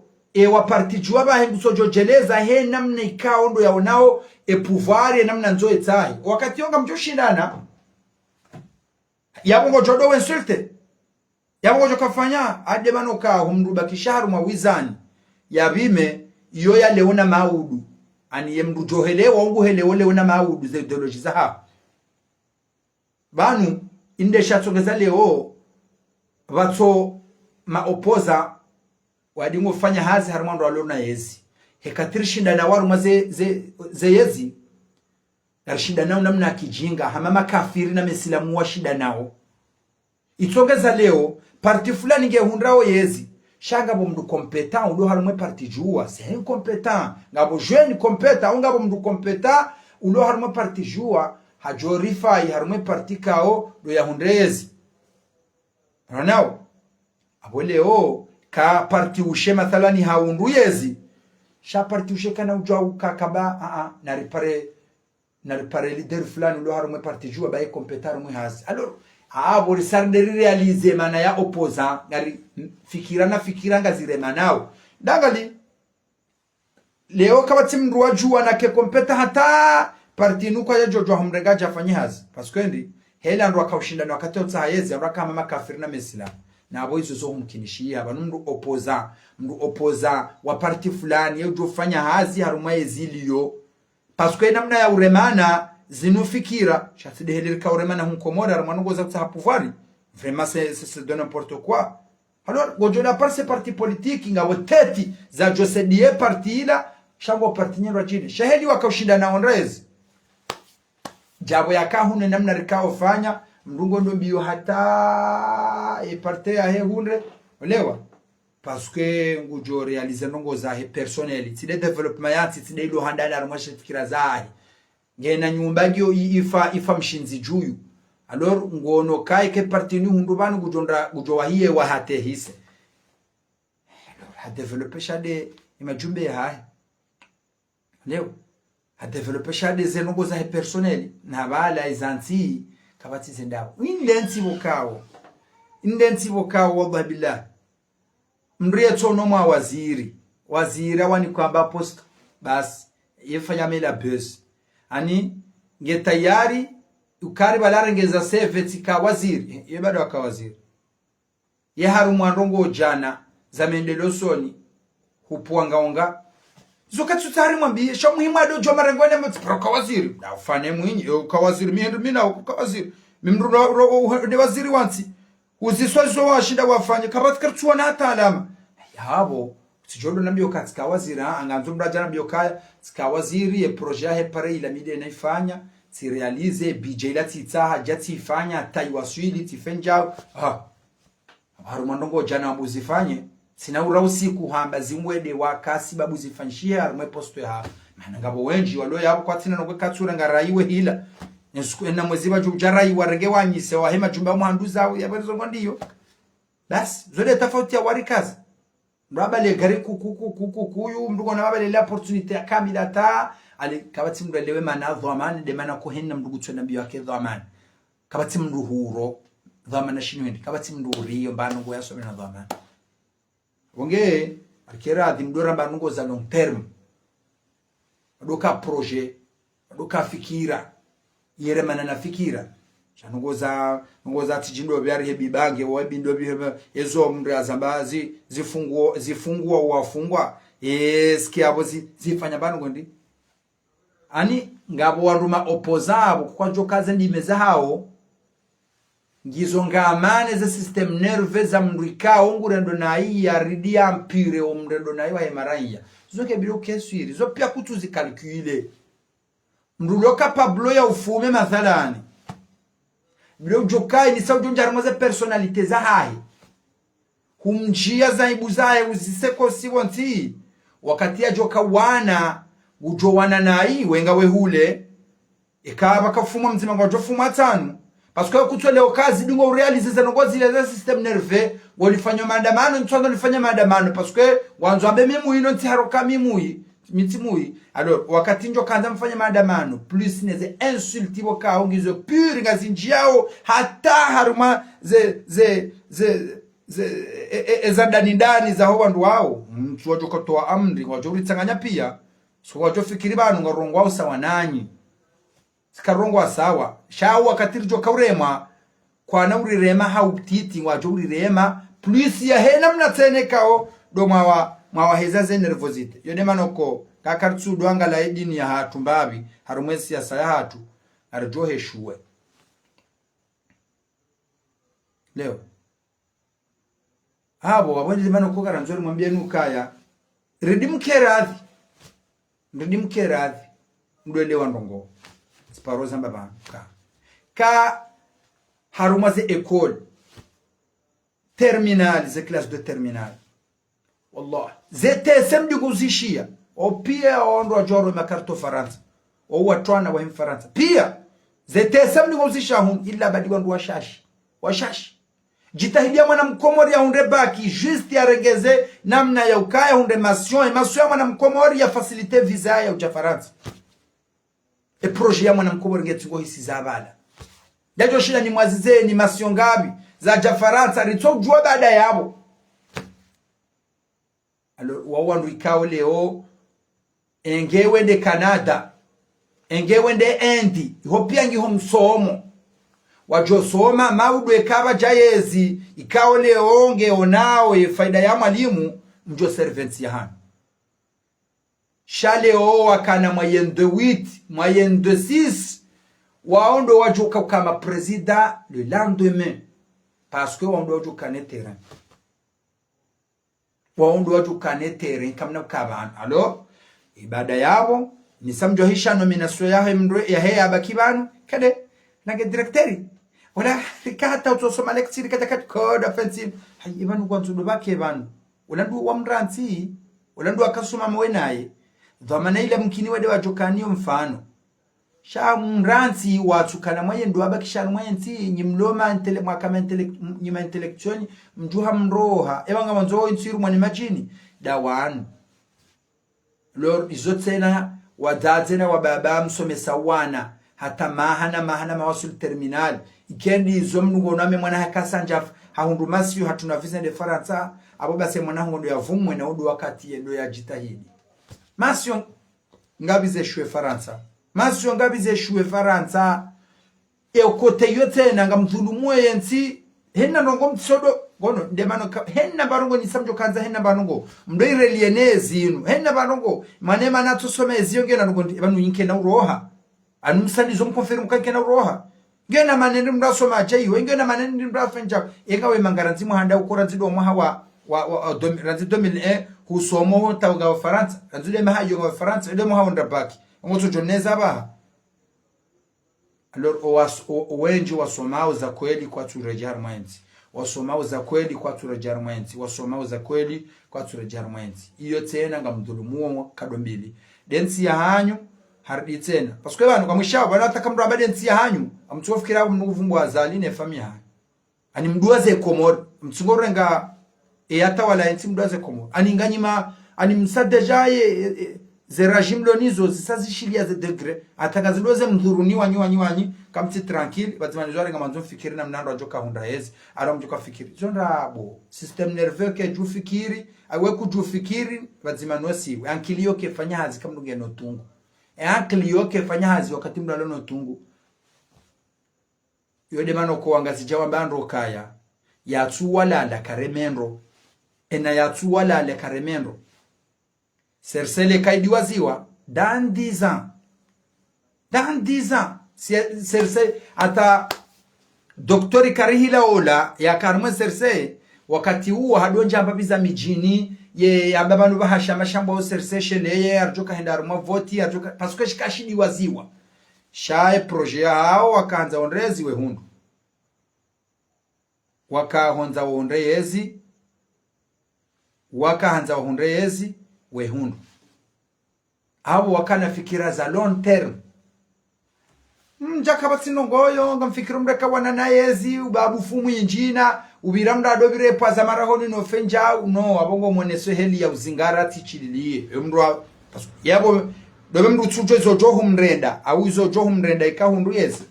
[SPEAKER 1] wa parti jua ba hengu sojo jeleza he namna ikao ndo yaonao pouvoir namna nzo etai wakati onga mjoshindana yabo ngojodo wensulte yabo ngojo kafanya adebano ka humruba kisharu mwa wizani yabime iyo ya leona maudu ani yemdu johelewa ongu helewa leona maudu ze ideology za ha banu inde shatsongeza leo batso maopoza wadingo fanya hazi harumando walona yezi hekatirishinda na waru maze yezi narishinda nao namna kijinga hamama kafiri na mesilamu wa shida nao itongeza leo parti fulani ngehundrao yezi shanga bo mdu kompetent ulo harumwe parti juwa c'est incompetent ngabo jeune compétent ngabo mdu compétent ulo harumwe parti juwa hajorifai harumwe parti kao do yahundrezi ranao abole ka parti ushe mathalani haundu yezi sha parti ushe kana ujau kakaba na repare leader fulani ulo harumwe parti juwa bae compétent mwe hasi alors abo risarde realize mana ya opposant ngari fikira ngazire manao dangali leo kabati mndu wajua na ke compétent hata parti nuko ya jojo humrenga jafanye hazi parce que ndi hela ndo akaushindana wakati otsa yezi ndo kama makafiri na mesila na abo izo zo humkinishia aba mndu opposa wa parti fulani yejo fanya hazi haruma yeziliyo parce que namna ya uremana zinufikira chatide helirika uremana hunkomora haruma za tsa pouvoir vraiment c'est de n'importe quoi alors gojola par ces partis politiques ngabo teti za josedie parti ila shango parti nyero chini shahidi wakaushindana onrezi jabo yakahune namna rikao fanya mrungo ndo biyo hata parte ya hunre olewa parce que ngujo realize ndongo za he personnel tide development yati tide ilo handala rumwashe fikira zahi ngena nyumba gyo ifa mshinzi juyu alors ngono kai ke parti ni hundu banu gujo wahiye wa hate hise alors ha developer shade imajumbe hai leo ha developer shade zenongo za he personnel na bala izanti kabati zendao indensi bokao wallahi billah mriye tono mwa waziri wani kwamba post bas yefanya mela bus ani nge tayari ukari balarengeza seve tika waziri ye bado akawaziri ye harumu andongo jana za mendeleo soni hupuangaonga zoka tutari mwambie sho muhimu ado jo marengone mtproka waziri na ufane mwinyi ukawaziri mina ukawaziri mimru de waziri wansi uziswazo washida wafanye kabatika tuona hata alama yabo sijodo nambio katika waziri anganzo mrajana nambio kaya tika waziri ye projet he pare ila mide naifanya ti realize BJ la titaha jati ifanya taiwaswili tifenjao harumandongo jana wabuzifanye sina urausi kuhamba zimwede wakasi babu zifanyishia harumwe posto ya mana ngabo wenji walo yabo kwa tina nukwe katsura nga raiwe hila nsuku ena mweziba jujarai warege wanyise wahema jumba mwandu zao ya barizo ngondiyo basi zode tafauti ya warikazi mrabale gari kuyu mdugo na mabale la opportunity ya kamila taa ali kabati mdu elewe mana dhamani de mana kuhenna mdugu tuwe nabiyo wake dhamani kabati mdu huro dhamana shinuendi kabati mdu uriyo mbanu ngo yaso mina dhamani wonge arkera di mdu ramba nungo za long term adoka projet adoka fikira yere mana na fikira chanungo za tijindo byari hebi bange wabindo bihe ezo mdu azambazi zifungua wafungwa skiabo zifanya banu ngondi ani ngabo waruma opozabo kwa jokaze ndimeza hao ngizo ngamane za system nerve za mrikao ngurendo na iya ridia mpire o mrendo na iwa hemaranya zoke bilo keswiri zo pia kutuzi calcule mruloka pablo ya ufume mathalani bilo jokai ni saujo njarmoze personalite za hai humjia za ibuzae uziseko siwonti wakati ya joka wana ujowana nai wenga wehule ikaba kafuma mzima kwa jofuma tanu pasko kutoleo kazi dingo realize za ngozi ile system nerve walifanya maandamano ntwando lifanya maandamano pasko wanzo ambe mimu ino ntiharoka mimu mitimui alors wakati njo kanza mfanya maandamano plus neze insulti boka ongizo pure ngazi njiao hata haruma ezandani ndani za ho bandu wao mtu wajo kotoa amri wajo ulitsanganya pia so wajo fikiri banu ngarongwa sawa nanyi sikarongwa sawa shawo wakati jo kaurema kwa na urirema hautiti wajo urirema plus ya hena mnatenekao do mawaheza ze nervosite yone manoko kakartsu dwanga la edini ya hatu mbabi harumwesi ya saya hatu arjo heshuwe leo habo wabonye manoko karanzori mwambie nukaya redimkeradhi ndwele wandongo sparoza mbaba ka harumaze école terminale ze classe de terminale wallah zete semdi kuzishia o pia ondo ajoro makarto faransa o watwana wa faransa pia zete semdi kuzisha hun illa badi wandu washashi jitahidia mwana mkomori ya hunde baki juste ya regeze namna ya ukaya hunde masyon ya mwana mkomori ya facilite visa ya uja faransa e projet ya mwana mkomori ngetungo hisi zabala dajo shida ni mwazize ni masyon ngabi za ja faransa ritojua baada yabo alors wawandu ikao leo engewe de Canada engewe de Indi hopia ngi homsomo wajosoma maudwe kaba jayezi ikao leo ngeonao faida ya mwalimu njo servants ya hana shaleo wakana moyenne de 8 moyenne de 6 waondo wajoka kama president le lendemain parce que waondo wajoka ne terrain waondo wajoka ne terrain kamna kabana alors ibada yabo ni samjo hisha nomination ya he abakibanu kade nage directori wala fikata utosoma lecture kata code offensive ibanu kwa ntudo bake banu ulandu wa mranti ulandu akasoma mwenaye dhamana ile mkini wade wajokanio mfano sha mranti watukana mwaye ndo abakisha mwaye nyimloma mwakama nyima intellectual mjuha mroha ebanga manzo insiru mwani majini dawanu lor izotena wadazena wababa msomesa wana hata mahana mawasul terminal ikendi izomnugo name mwana hakasanja haundu masiyo hatuna visa de faransa abo base mwana ngondo ya vumwe na udu wakati yendo ya jitahidi masiyo ngabize shwe faransa Masu ngabi ze shuwe Faransa kote yote na nga mthulumu yensi henna nongo mtsodo gono ndemano henna barongo ni samjo kanza henna barongo mdo irelienezi inu henna barongo manema natusome eziyonge na nongo banu yinke na uroha anumsani zo mkonfirmu kanke na uroha ngena manene mrasoma ajayiwe ngena manene mrafenja engawe mangaranzi muhanda ukora zido mwaha wa ranzi 2001 kusomo tawga wa Faransa ranzi mahayo wa Faransa ile mwaha ndabaki ngoto joneza ba. Alors wengi wasomao za kweli kwa turejar mwenzi wasomao za kweli kwa turejar mwenzi wasomao za kweli kwa turejar mwenzi iyo tena ngamdhulumu kadombili densi ya hanyu hardi tena parce que banu kamwisha bana atakamra ba densi ya hanyu amtufikira mnuvumbu azali ne famia ani mduaze komor mtsungorenga yata wala enti mduaze komor ani nganyima ani msadejaye ze régime lonizo zisazishilia ze degré atakaziloze mdhuruni wanyi kamti tranquille batimanizo renga manzo fikiri na mnando ajoka hunda hezi ara mjoka fikiri zonda bo system nerveux ke ju fikiri awe ku ju fikiri batimanosi ankilio ke fanya hazi kamnunge no tungu ankilio ke fanya hazi wakati mdalo no tungu yode mano ko angazi jawa bando kaya ya tuwala la karemendo ena ya tuwala la karemendo Cersei kaidi waziwa dans 10 ans. Dans 10 ans. Cersei ata doktori karihila ola ya karma Cersei wakati huo hadonja ababiza mijini ye ababanu bahasha mashamba Cersei sheleye arjoka hendaruma voti arjoka parce que shikashidi waziwa. Shae projet hao wakaanza onrezi wehundu. Wakaanza onrezi wakaanza onrezi wehundu abo wakana fikira za long term mjaka batsino ngoyo ngamfikira mreka wana nayezi ubabu fumu injina ubiramda dobire paza marahoni no fenja no abongo moneso heli ya uzingara tichililie emrwa yabo dobe mru tsujo zojo humrenda au zojo humrenda ikahundu yezi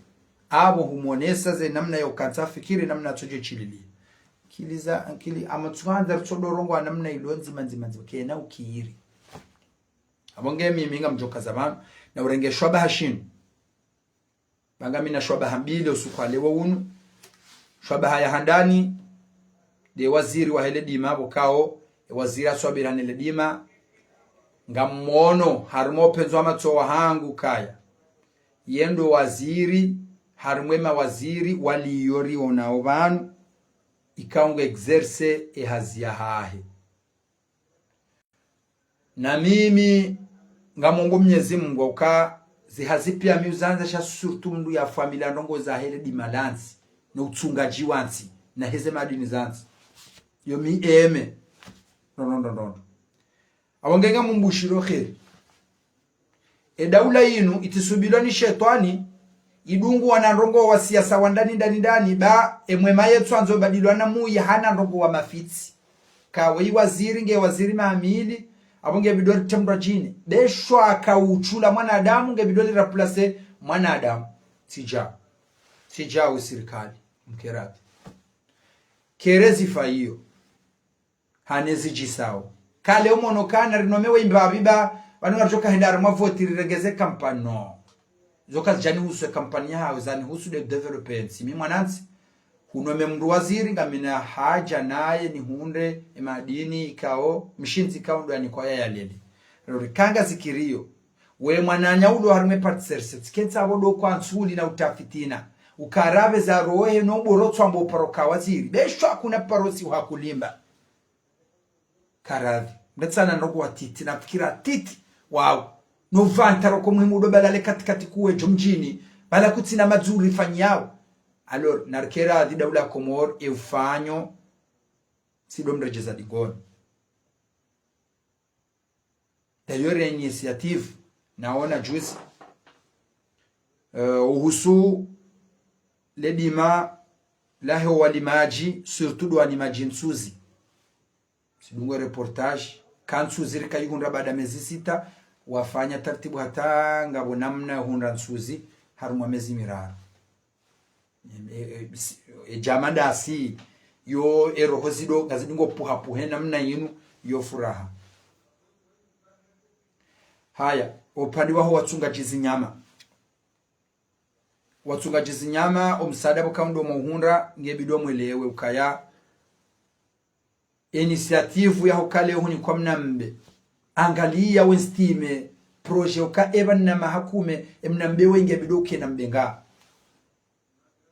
[SPEAKER 1] abo humonesa ze namna yo kanza fikiri namna tsoje chililie kiliza ankili amatsuanza tsodorongo namna ilonzi manzi kena ukiri abonge mimi ngamjoka zamani na urenge shwaba hashinu bangami na shwaba hambili usukwale wunu shwaba haya handani de waziri wa hele dima bokao waziri aswabira hele dima ngamono harimo penzo amatso wahangu kaya yendo waziri harimwe mawaziri waliyori onao banu ikaunga exerce ehazia hahe na mimi ngamungu Mwenyezi Mungu uka zihazipia miuzanza sha surtundu ya familia ndongo za hele dimalansi na utsungaji wansi na heze madini zansi yo mi eme no abongenga mumbushiro kheri daula yinu itisubiloni shetani idungu wana ndongo wa siasa wandani ba emwema yetu anzo badilwana muyi hana ndongo wa mafitsi kawe waziri nge waziri maamili abonge bidoli tembra jini deshwa kauchula mwanadamu nge bidoli raplase mwanadamu sija usirikali mkerati kerezi faiyo hanezi jisao kale umono kana rinomewe imbabiba banu ngachoka hendara mavoti rirengeze kampano zoka jani husu kampanya hao zani husu de development mi mwananzi hunome mndu waziri ngamina haja naye ni hunde emadini ikao mshinzi ikao ndo yanikwa ya lele kanga zikirio we mwananya ulo harume partserse tikenza abodo kwa nsuli na utafitina ukarabe za rohe no borotso ambo paroka waziri beshwa kuna parosi hakulimba karabi ndetsana ndo kwa titi na fikira titi wow no vantaro komwe mudo balale katikati kuwe jomjini bala kutina mazuri fanyao. Alors narkera di daula Komor eufanyo sido mrejeza digoni tayore initiative naona juzi uhusu ledima lahe walimaji surtout do walimaji nsuzi sidungo reportage kansuzi rikayihunda baada mezi 6 wafanya taratibu hata ngabo namna hunda nsuzi harumwa mezi mirara jamanda si yo erohozido ngazidingo puha namna yinu yo furaha haya upande waho wachunga jizi nyama watunga jizinyama omsada bukaundo muhunda ngebido mwelewe ukaya initiative ya hokale huni kwa mnambe angalia wenstime proje uka eba na mahakume mnambe wenge bidoke na mbenga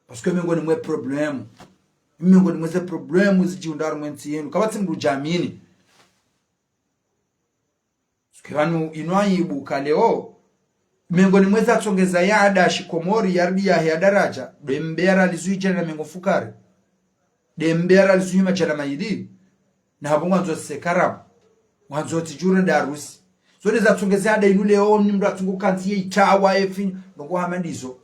[SPEAKER 1] parce que mengo ni mwe problème zijiundaro mwenti yenu kabati mdu jamini skivanu inwaibu kaleo mengo ni mweza tongeza ya ada shikomori yardi ya daraja dembera lizuija na mengo fukari dembera lizuima jana mayidi na hapo mwanzo sekarabu mwanzo tijure darusi so neza tongeza ada inule ni mdu atunguka ntiye itawa efi nongo hamandizo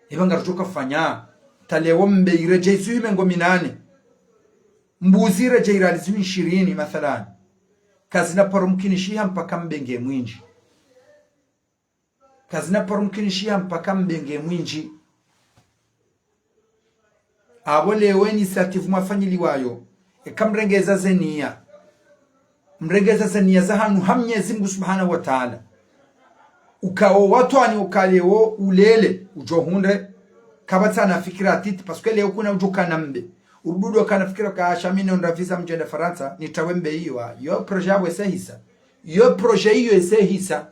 [SPEAKER 1] ibanga rutoka fanya talewo mbe ireje izuime ngo 8 mbuzi ireje iralizimi 20 mathalan kazina porumkinishia mpaka mbenge mwinji abo lewe initiative mwafanyiliwayo ekamrengeza zenia mrengeza zenia za hanu hamnyezi Mungu subhanahu wa ta'ala ukawo watwani ukalewo ulele ujohunde kabatana fikira titi parce que leo kuna ujuka nambe urududo kana fikira ka shamine ondafisa mjenda Faransa nitawembe hiyo yo projet wesehisa yo projet hiyo esehisa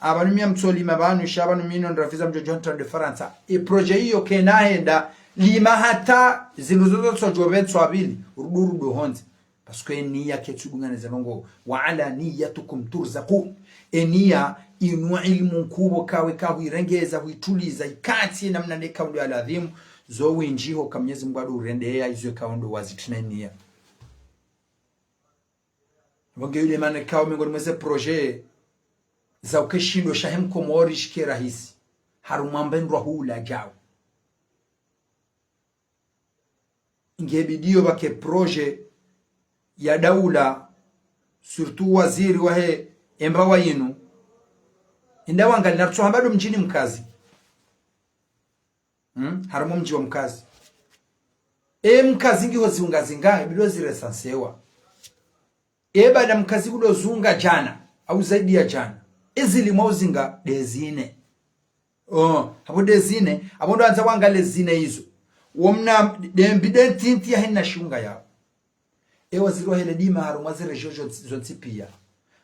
[SPEAKER 1] abantu myamtsoli mabanu shabanu mino ondafisa mjojonta de Faransa e projet hiyo kenaenda lima hata ziluzozo sojobetso abili urududo honze parce que niya ketubungana zanongo wa ala niyatukum turzaqun eniya inu ilmu kubo kawe irengeza huituliza ikati namna ne kaundo aladhimu zo winjiho kamnyezi Mungu adu urendea izo kaundo wazitinania wange yule mane kawo mingoni mweze projet za ukeshindo shahem komori shike rahisi harumambendwa hula jao ingebidio bake projet ya daula surtout waziri wahe embawa yinu indawa ngali natuwa bado mjini mkazi haramu mji wa mkazi mkazi ngiho ziungazinga bilo ziresansewa baada mkazi kudo zunga jana au zaidi ya jana ezili mauzinga dezine hapo dezine hapo ndo anza wangale zine hizo womna dembidentinti ya hina shunga yao waziri wa hele dima haru mwazire jojo zontipia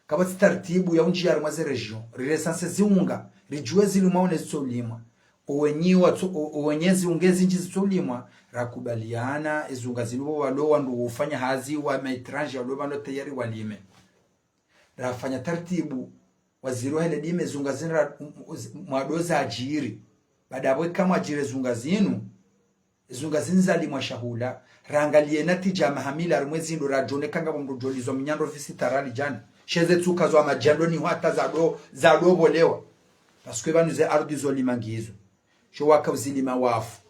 [SPEAKER 1] kabati tartibu ya unji haru mwazire region rilesanse ziunga rijue zilumaone zitolimwa uwenyezi ungezi nchi zitolimwa rakubaliana izunga zilubo walo wandu ufanya hazi wa maitranji walo wano tayari walime rafanya tartibu waziri wa hele dima zunga zinra mwadoza ajiri baada awe kama ajire zunga zinu zali mwashahula rangalie natija mahamila rumwezi ndo rajone kanga mrujolizo mnyando visi tarali jana sheze tukazo wa majando ni hata za do bolewa parce que banu ze ardi zolimangizo sho waka uzilima wafu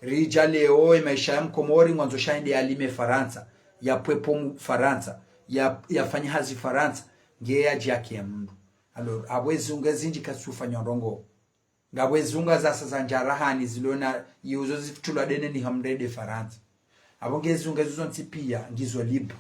[SPEAKER 1] rija leo maisha ya mkomori mwanzo shaindi alime Faransa ya pwepo Faransa ya fanya hazi Faransa ngeya jaki ya mndu alors abwezi ungezinji kasufanya ndongo ngabwezi unga za sasa njarahani zilona yuzo zifutula dene ni hamrede Faransa abongezi ungezuzo ntipia ngizo libre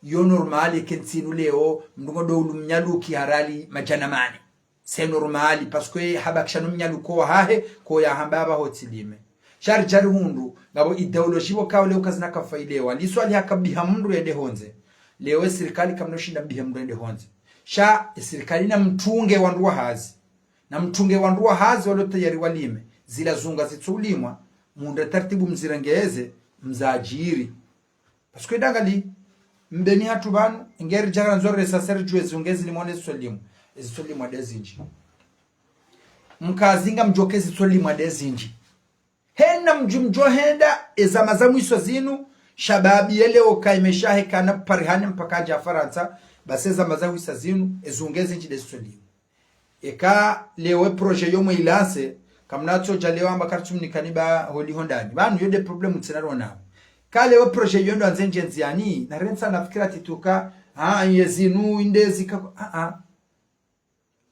[SPEAKER 1] yo normali kentinu leo mndungo do lumnyaluki harali majanamani c'est normali parce que habakshanu mnyaluko hahe ko ya hambaba hotilime jari hundu ngabo ideology bo kawo leo kazina kafailewa liswali hakabiha mndu ende honze leo serikali kamnoshinda biha mndu ende honze serikali na mtunge wanduwa hazi na mtunge wanduwa hazi walo tayari walime zila zunga zitulimwa munda tartibu mzirangeze mzajiri parce que dangali mbeni hatu banu ingeri jara nzore saseri juwe zungezi limone solimu adezinji mkazinga mjokezi solimu adezinji hena mjumjohenda ezamazamu iso zinu shababi yele okaimeshahe kana parihane mpaka ja Faransa baseza mazamu iso zinu ezungezi nji desolimu eka lewe proje yomo ilase kamnacho jalewa ambakarchum nikaniba holi hondani banu yode problemu tsenaro nao kale we projet yondo anzenjenzi yani na rensa nafikira tituka yezinu indezi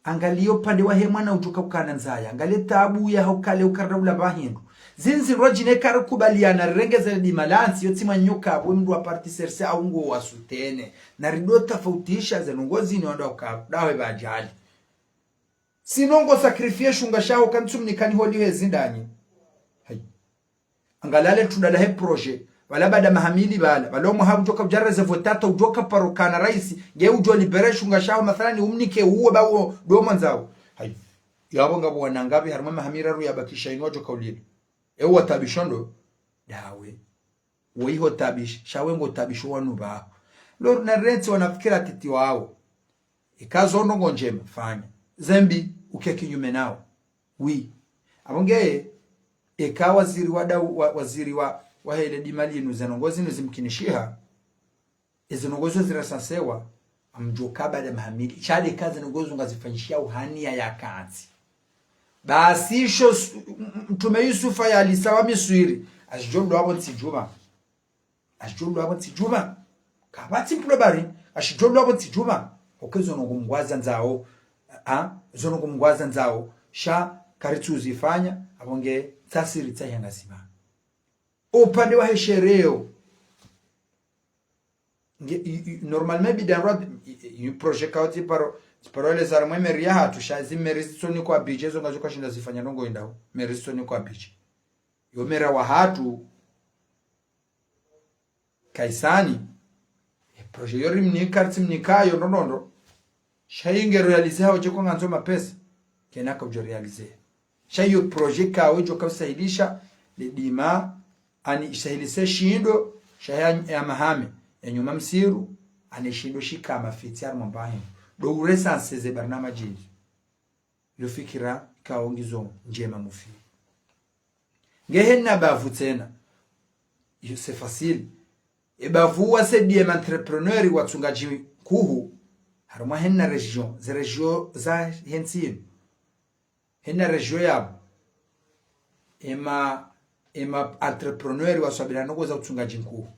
[SPEAKER 1] angalio pande wa hemwana utuka ukana nzaya angalie tabu ya hokale ukarda ula bahindu zinzi rojine karukubaliana rengeze di malansi yotima nyoka wemdu wa parti serse au ngo wasutene na rido tofautisha zenongozi ni wanda ukadawe bajali sinongo sakrifie shunga shaho kantsumnikani holi hezindani hay angalale tudala he projet wala bada mahamili bala wala muhabu joka jareze votata ujoka parokana rais ge ujo libere shunga shaho mathalani umnike uwe bawo do manzao hay yabo ngabo wanangabi harma mahamira ru yabakisha inwa joka ulile ewa tabishondo dawe weiho tabish shawengo tabisho wanu ba lor na renti wanafikira titi wao ikazo ndongo njema fanya zembi ukekinyume nao wi abonge eka waziri wa hele dimali inu zenongozi nuzimkinishiha izinongozo zirasansewa amjoka bada mahamili chale kazi nongozo ngazifanyishia uhania ya kazi basisho mtume Yusufa ya alisawa miswiri ashijondo wabo nsijuma kabati mpulo bari ashijondo wabo nsijuma okezo ngumgwaza nzao zono kumgwaza nzao sha karitu zifanya abonge tasiri tsayanga sima upande wa heshereo normalement bidanro projet kauti paro les armes meria hatu shazi meristo ni kwa biche zo ngazo kashinda zifanya nongo indao meristo ni kwa biche yo mera wa hatu kaisani projet yori mnikarti mnikayo nonondo shayinge realize hawo jeko nganzo mapesa kenaka ujo realize shayo projet kawo jo kasaidisha lidima ani isahilise shindo shaya ya mahame ya nyuma msiru ani shindo shika mafiti ya mbahe do uresa ze barnama jiji yo fikira kaongizo njema mufi ngehenna bavu tena yo c'est facile e bavu wasedi entrepreneur watsungaji kuhu haruma henna region za hensin henna region yabo ema entrepreneur wasabira no za utsungaji kuhu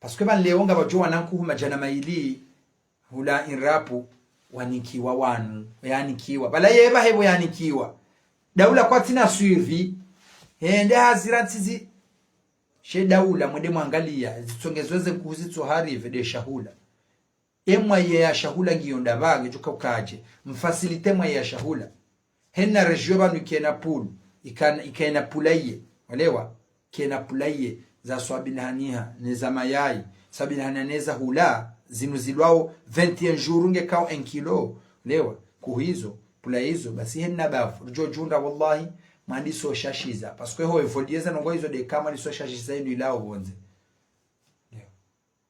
[SPEAKER 1] parce que ban leonga bajo wanankuhu majana maili hula inrapu wanikiwa wanu yanikiwa bala yeba hebo yanikiwa daula kwa tina suivi hende haziratizi she daula mwende mwangalia zitsongezweze kuhuzitso harive de shahula emwa ya shahula ngiyonda bage joka ukaje mfasilite mwa ya shahula henna regio banu kena pool ikena pulaye walewa kena pulaye za swabinaniha neza mayai sabinaneza hula zinuzilwao 21 jours nge kao 1 kilo lewa kuhizo pula hizo basi henna bafu jojunda wallahi mandi so shashiza parce que ho evodieza nongo hizo de kama ni so shashiza ino ilao bonze lewa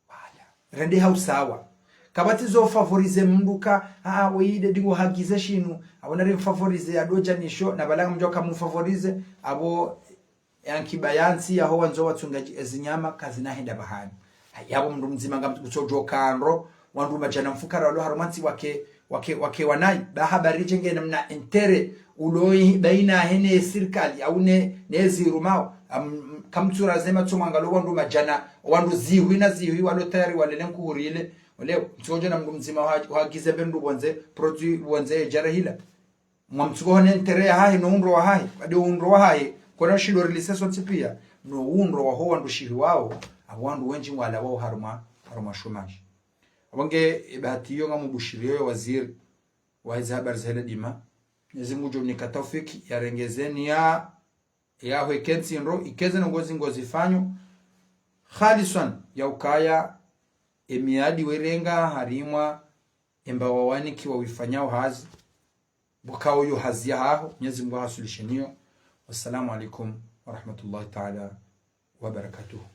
[SPEAKER 1] wala rende hausawa kabati zo favorize mnduka weide dingo hagize shinu abona re favorize adoja nisho na balanga mjoka mu favorize abo yankibayansi aho wanzo watsungaji ezinyama kazi nahenda bahani yabo mndu mzima ngamutsojo kanro wandu majana mfukara walo harumansi wake wanai ba habari jenge namna intere uloi baina hene serikali au nezi rumao kamtsura zema tsomangalo wandu majana wandu ziwi walo tayari walele nkuhurile wale mtsojo na mndu mzima wagize bendu bonze produit bonze jarahila mwamtsugo hone intere hahi no unro hahi ade unro hahi kona shido release pia no unro wa ho wandu shiri wao abandu wenji wala wao haruma shomaji abange ibahati yo ngamubushiriyo waziri wa hizo habari za dima Mwenyezi Mungu nikatafiki yarengezeni ya wekensi nro ikeze ngozi fanyo khalisan ya ukaya emiadi werenga harimwa embawa waniki wa wifanyao hazi bukao yo hazia haho Mwenyezi Mungu hasulisheniyo. Wassalamu alaikum wa rahmatullahi ta'ala wa barakatuh.